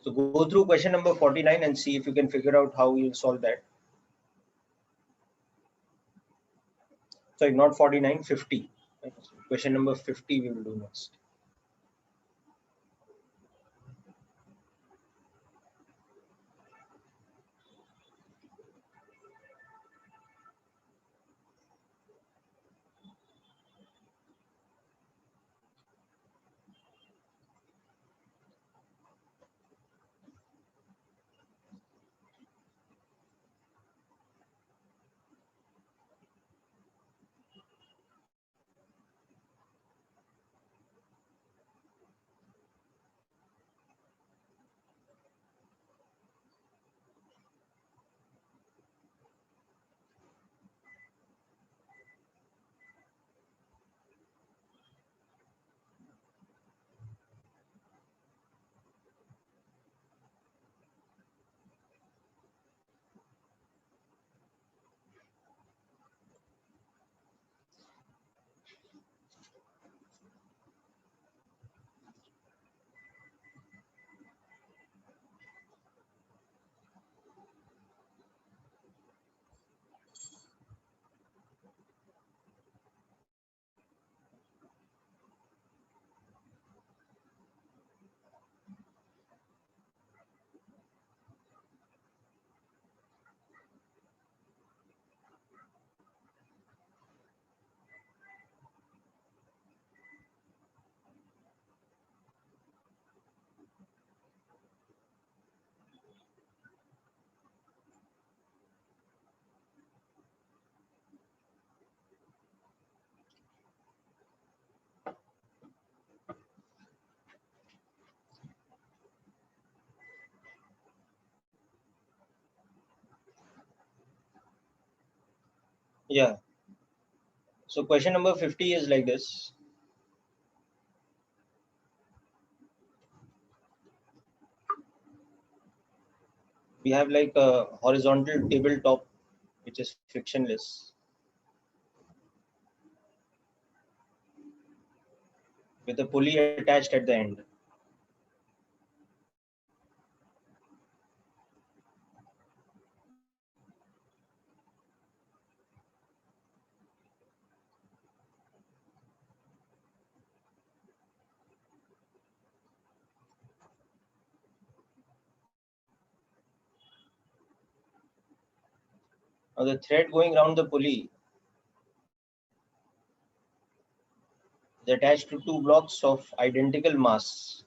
So go through question number 49 and see if you can figure out how you'll solve that. Sorry, not 49, 50. Question number 50 we will do next. Yeah. So question number 50 is like this. We have like a horizontal tabletop which is frictionless. with a pulley attached at the end. Now the thread going around the pulley is attached to two blocks of identical mass.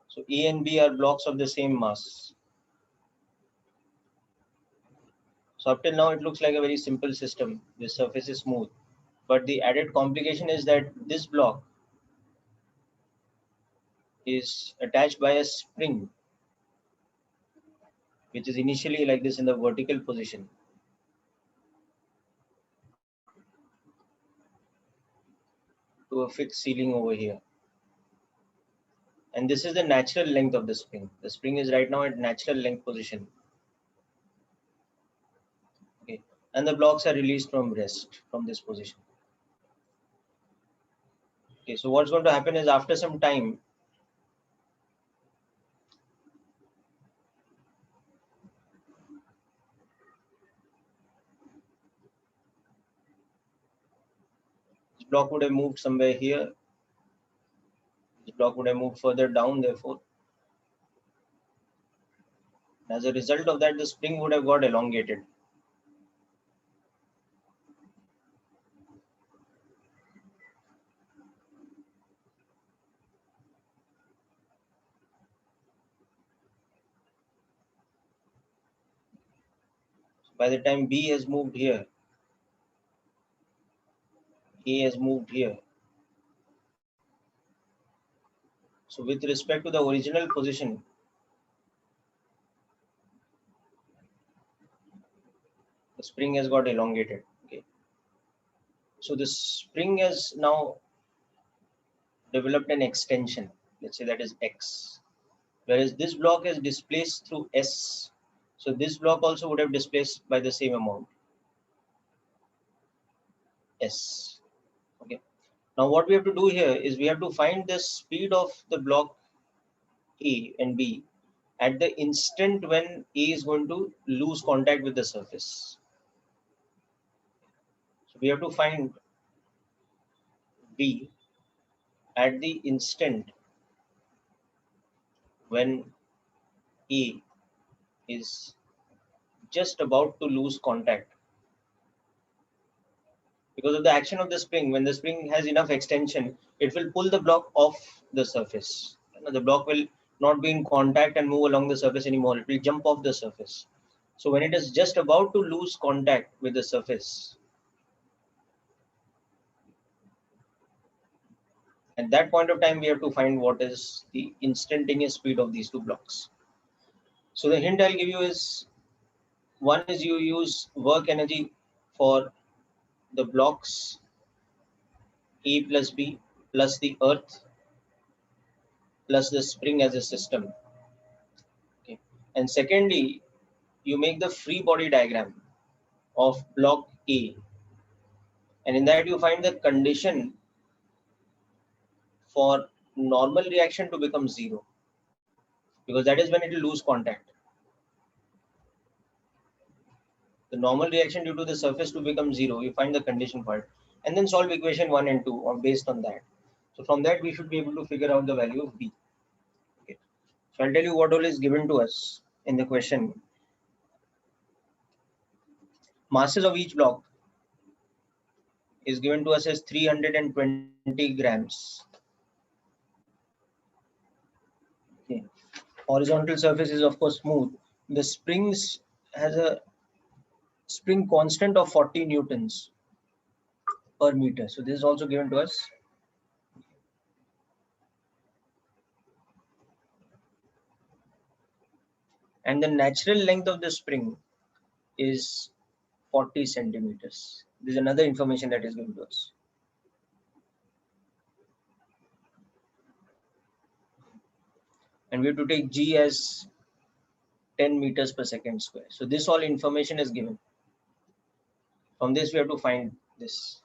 So A and B are blocks of the same mass. So up till now it looks like a very simple system. The surface is smooth. But the added complication is that this block is attached by a spring, which is initially like this in the vertical position. To a fixed ceiling over here. And this is the natural length of the spring. The spring is right now at natural length position. Okay. And the blocks are released from rest from this position. Okay, so what's going to happen is after some time, this block would have moved somewhere here. This block would have moved further down, therefore. As a result of that, the spring would have got elongated. By the time B has moved here, A has moved here. So with respect to the original position, the spring has got elongated. Okay. So the spring has now developed an extension. Let's say that is X. Whereas this block is displaced through S. So this block also would have displaced by the same amount. S. Okay. Now what we have to do here is we have to find the speed of the block A and B at the instant when A is going to lose contact with the surface. So we have to find B at the instant when A is just about to lose contact. Because of the action of the spring, when the spring has enough extension, it will pull the block off the surface. The block will not be in contact and move along the surface anymore. It will jump off the surface. So when it is just about to lose contact with the surface, at that point of time, we have to find what is the instantaneous speed of these two blocks. So the hint I'll give you is, one is you use work energy for the blocks A plus B plus the earth plus the spring as a system. Okay. And secondly, you make the free body diagram of block A. And in that you find the condition for normal reaction to become zero. Because that is when it will lose contact. The normal reaction due to the surface to become zero, you find the condition for it. And then solve equation 1 and 2 or based on that. So from that we should be able to figure out the value of B. Okay. So I'll tell you what all is given to us in the question. Masses of each block is given to us as 320 grams. Okay. Horizontal surface is of course smooth. The springs has a spring constant of 40 newtons per meter. So this is also given to us. And the natural length of the spring is 40 centimeters. This is another information that is given to us. And we have to take G as 10 meters per second square. So this all information is given. From this we have to find this.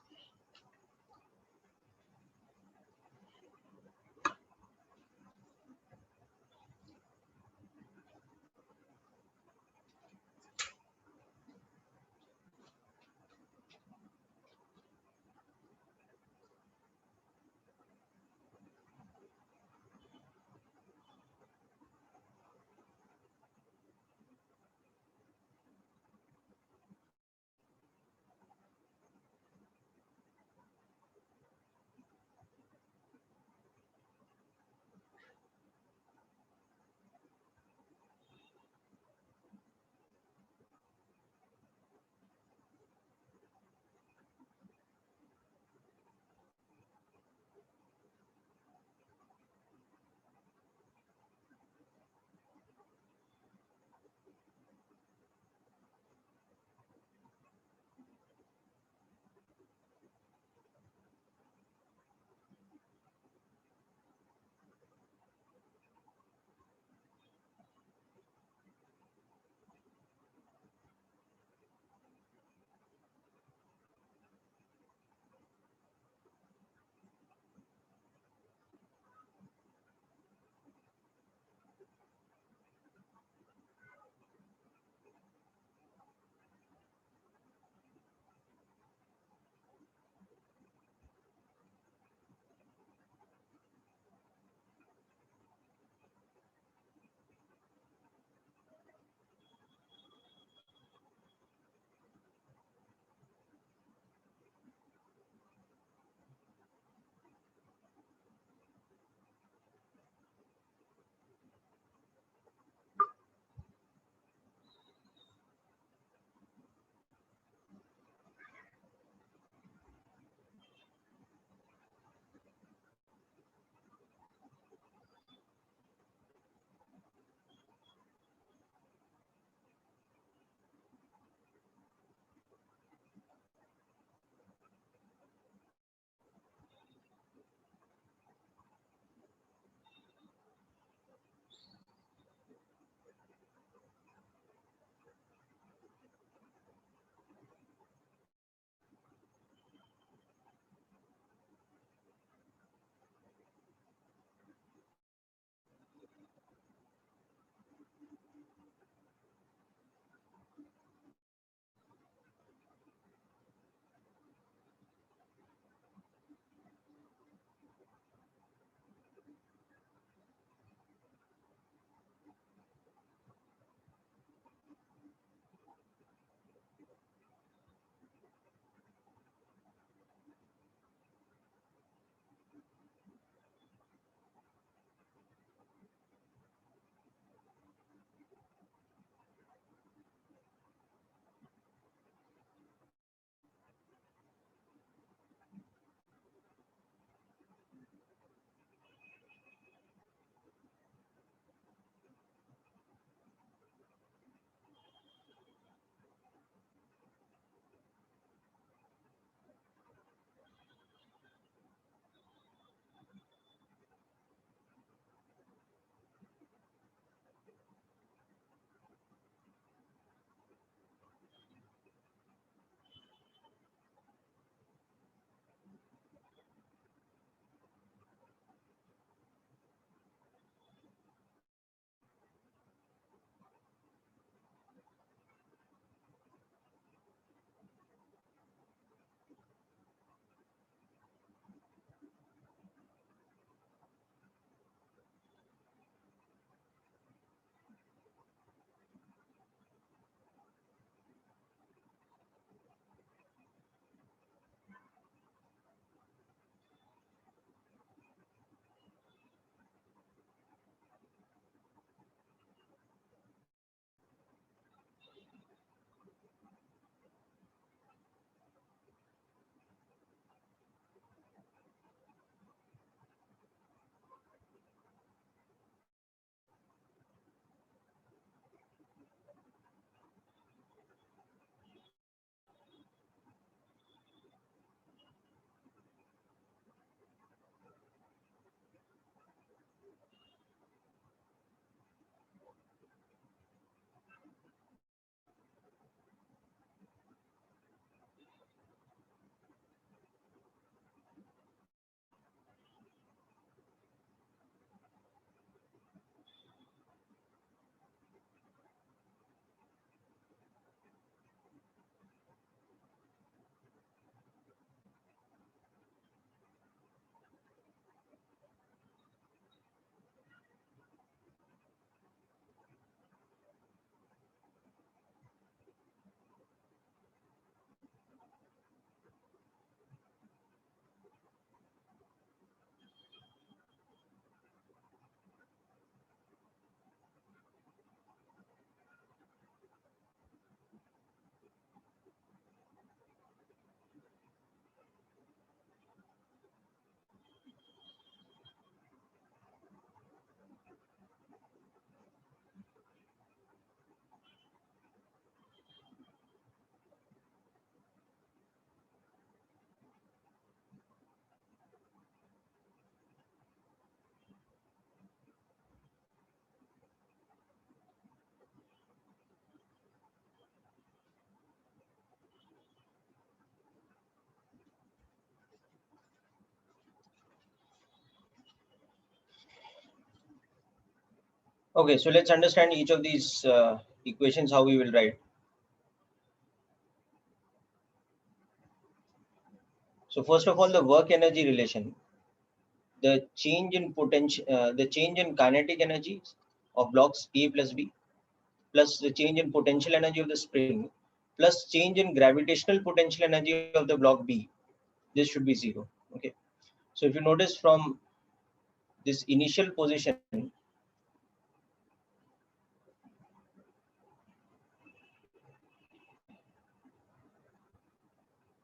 Okay, so let's understand each of these equations, how we will write. So first of all, the work energy relation, the change in potential, the change in kinetic energy of blocks A plus B, plus the change in potential energy of the spring, plus change in gravitational potential energy of the block B. This should be 0. Okay. So if you notice from this initial position,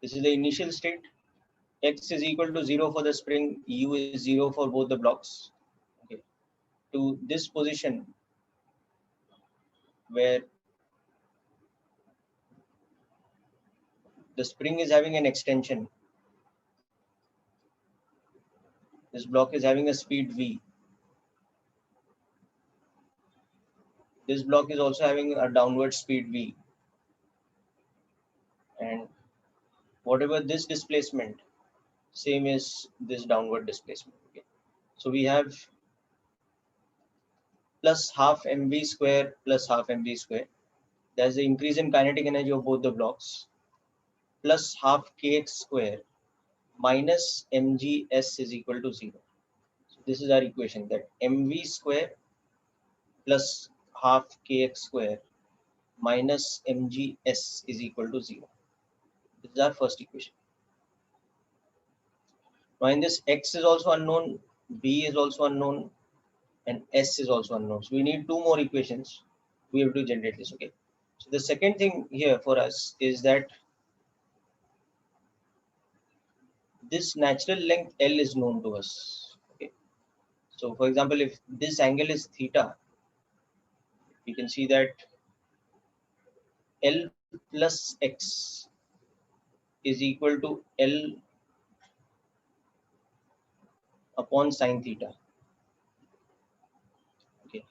this is the initial state. X is equal to 0 for the spring, U is 0 for both the blocks. Okay. To this position where the spring is having an extension, this block is having a speed V. This block is also having a downward speed V. And whatever this displacement, same is this downward displacement. Okay. So we have plus half mv square plus half mv square. That's the increase in kinetic energy of both the blocks, plus half kx square minus mgs is equal to 0. So this is our equation, that mv square plus half kx square minus mgs is equal to 0. This is our first equation. Now in this, x is also unknown, b is also unknown, and s is also unknown. So we need two more equations. We have to generate this. Okay. So the second thing here for us is that this natural length L is known to us. Okay. So for example, if this angle is theta, you can see that L plus x is equal to L upon sine theta. Okay.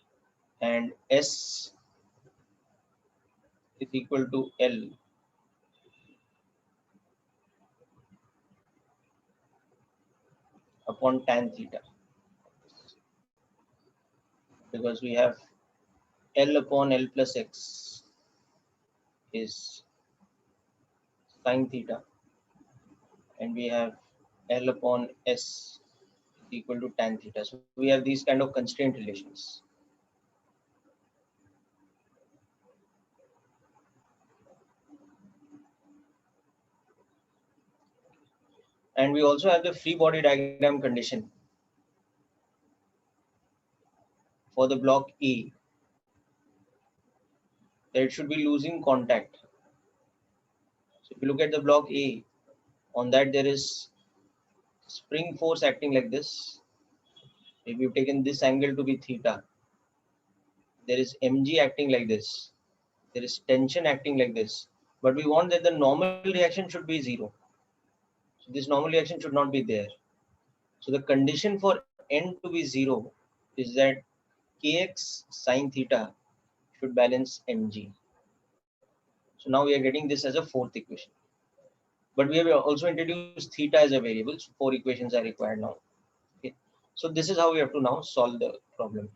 And S is equal to L upon tan theta, because we have L upon L plus x is sine theta, and we have L upon S equal to tan theta. So we have these kind of constraint relations. And we also have the free body diagram condition for the block A, that it should be losing contact. So if you look at the block A, on that there is spring force acting like this. If you've taken this angle to be theta, there is mg acting like this. There is tension acting like this. But we want that the normal reaction should be 0. So this normal reaction should not be there. So the condition for n to be 0 is that kx sine theta should balance mg. So now we are getting this as a fourth equation. But we have also introduced theta as a variable. So 4 equations are required now. Okay. So this is how we have to now solve the problem.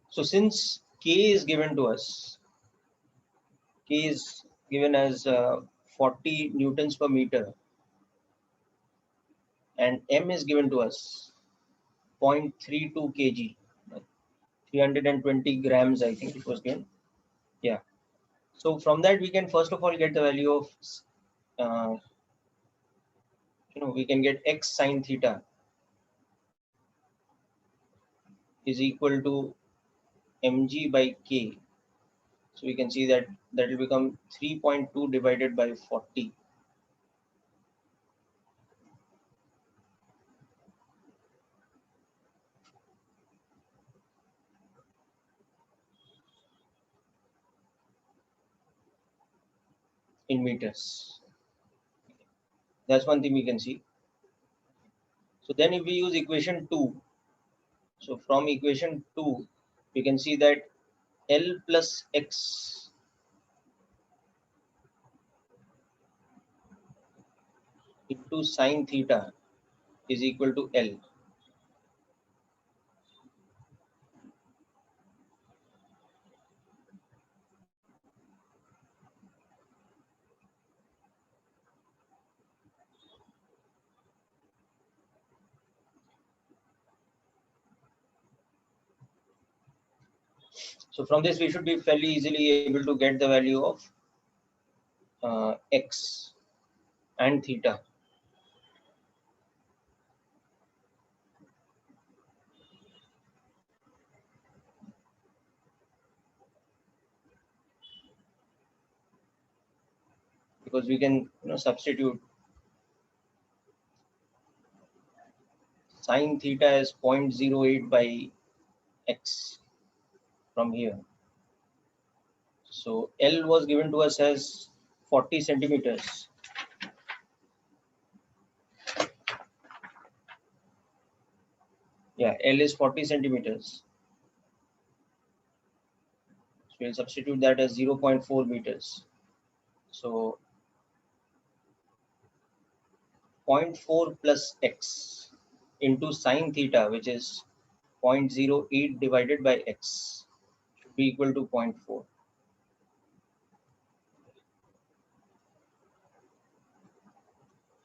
So since k is given to us, k is given as 40 newtons per meter, and m is given to us 0.32 kg, 320 grams, I think it was given. Yeah. So from that we can first of all get the value of, uh, we can get x sine theta is equal to mg by k. So we can see that that will become 3.2 divided by 40 in meters. That's one thing we can see. So then if we use equation 2, so from equation 2, we can see that L plus x into sine theta is equal to L. So from this we should be fairly easily able to get the value of x and theta. Because we can substitute sine theta as 0.08 by x from here. So L was given to us as 40 centimeters. Yeah, L is 40 centimeters. So we'll substitute that as 0.4 meters. So 0.4 plus x into sine theta, which is 0.08 divided by x, should be equal to 0.4.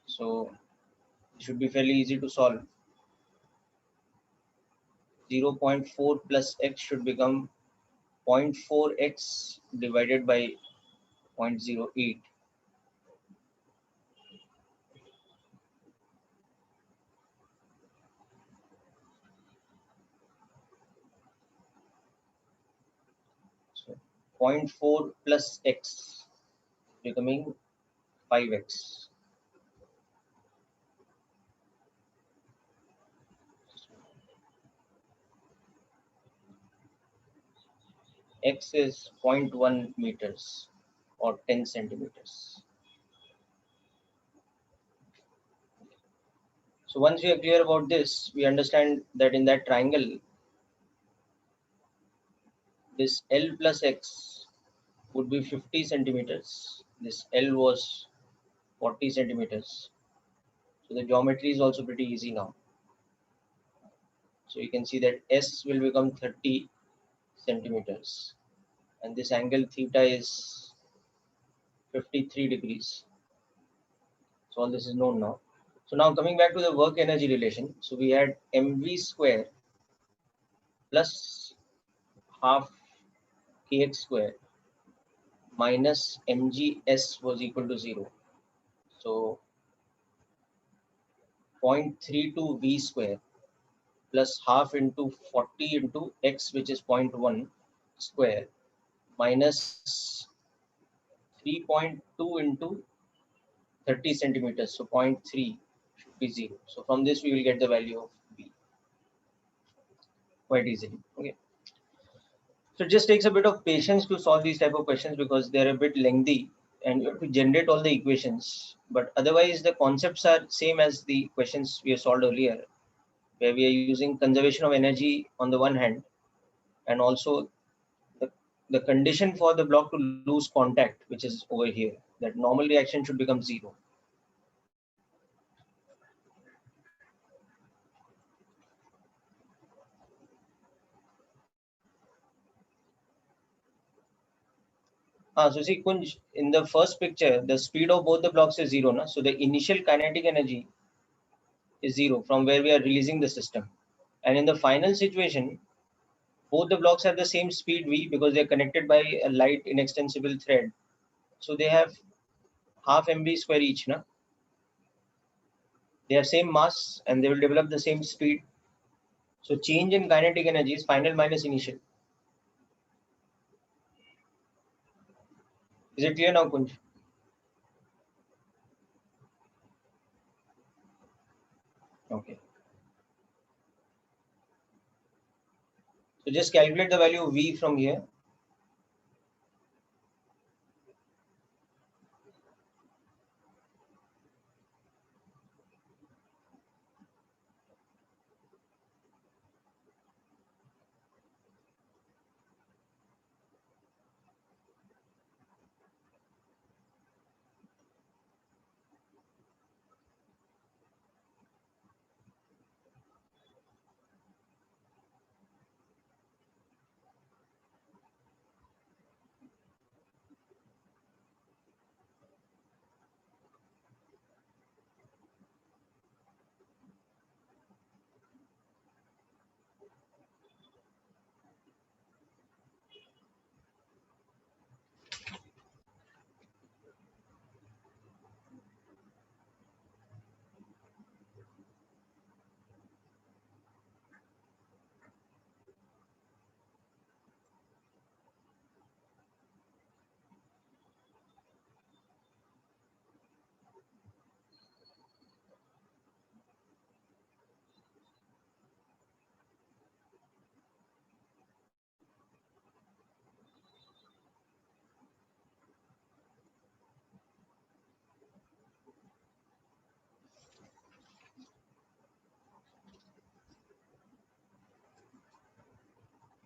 So it should be fairly easy to solve. 0.4 plus x should become 0.4x divided by 0.08. So 0.4 plus x becoming 5x. X is 0.1 meters or 10 centimeters. So once we are clear about this, we understand that in that triangle, this L plus X would be 50 centimeters. This L was 40 centimeters. So the geometry is also pretty easy now. So you can see that S will become 30 centimeters. And this angle theta is 53 degrees. So all this is known now. So now coming back to the work energy relation. So we had mv square plus half kx square minus mgs was equal to 0. So 0.32 v square plus half into 40 into x, which is 0.1 square, minus 3.2 into 30 centimeters. So 0.3 should be 0. So from this we will get the value of b quite easily. Okay. So it just takes a bit of patience to solve these type of questions because they're a bit lengthy and you have to generate all the equations. But otherwise the concepts are same as the questions we have solved earlier, where we are using conservation of energy on the one hand, and also the condition for the block to lose contact, which is over here, that normal reaction should become 0. So see, Kunj, in the first picture, the speed of both the blocks is 0. Na? So the initial kinetic energy is 0 from where we are releasing the system. And in the final situation, both the blocks have the same speed v because they are connected by a light inextensible thread. So they have half mv square each. Na? They have same mass and they will develop the same speed. So change in kinetic energy is final minus initial. Is it clear now, Kunj? Okay. So just calculate the value of v from here.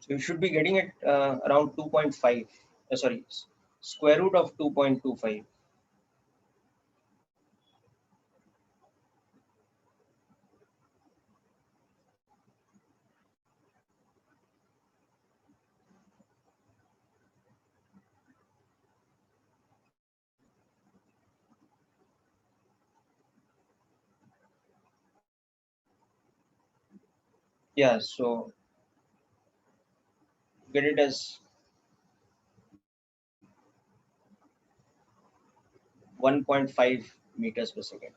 So you should be getting it around 2.5. Sorry, square root of 2.25. Yeah, so get it as 1.5 meters per second.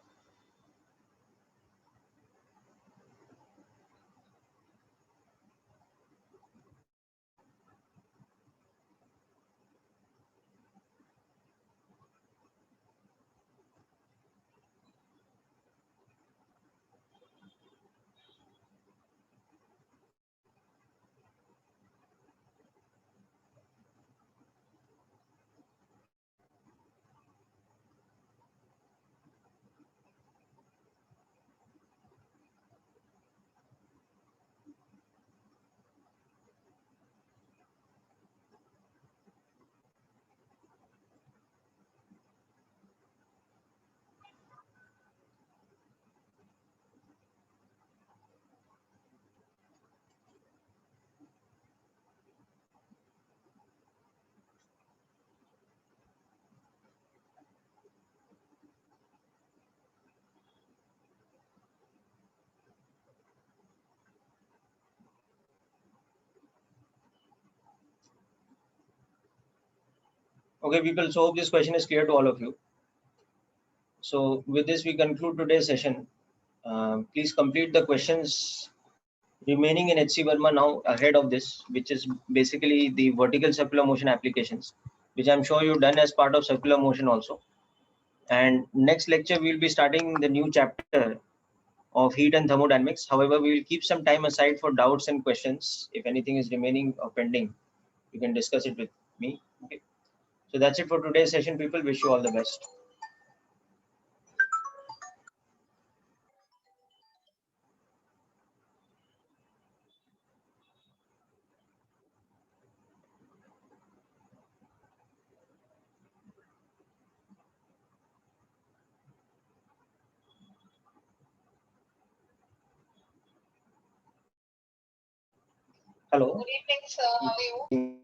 Okay, people, so hope this question is clear to all of you. So with this, we conclude today's session. Please complete the questions remaining in HC Verma now ahead of this, which is basically the vertical circular motion applications, which I'm sure you've done as part of circular motion also. And next lecture, we'll be starting the new chapter of heat and thermodynamics. However, we will keep some time aside for doubts and questions. If anything is remaining or pending, you can discuss it with me. Okay. So that's it for today's session, people. Wish you all the best. Hello. Good evening, sir. How are you?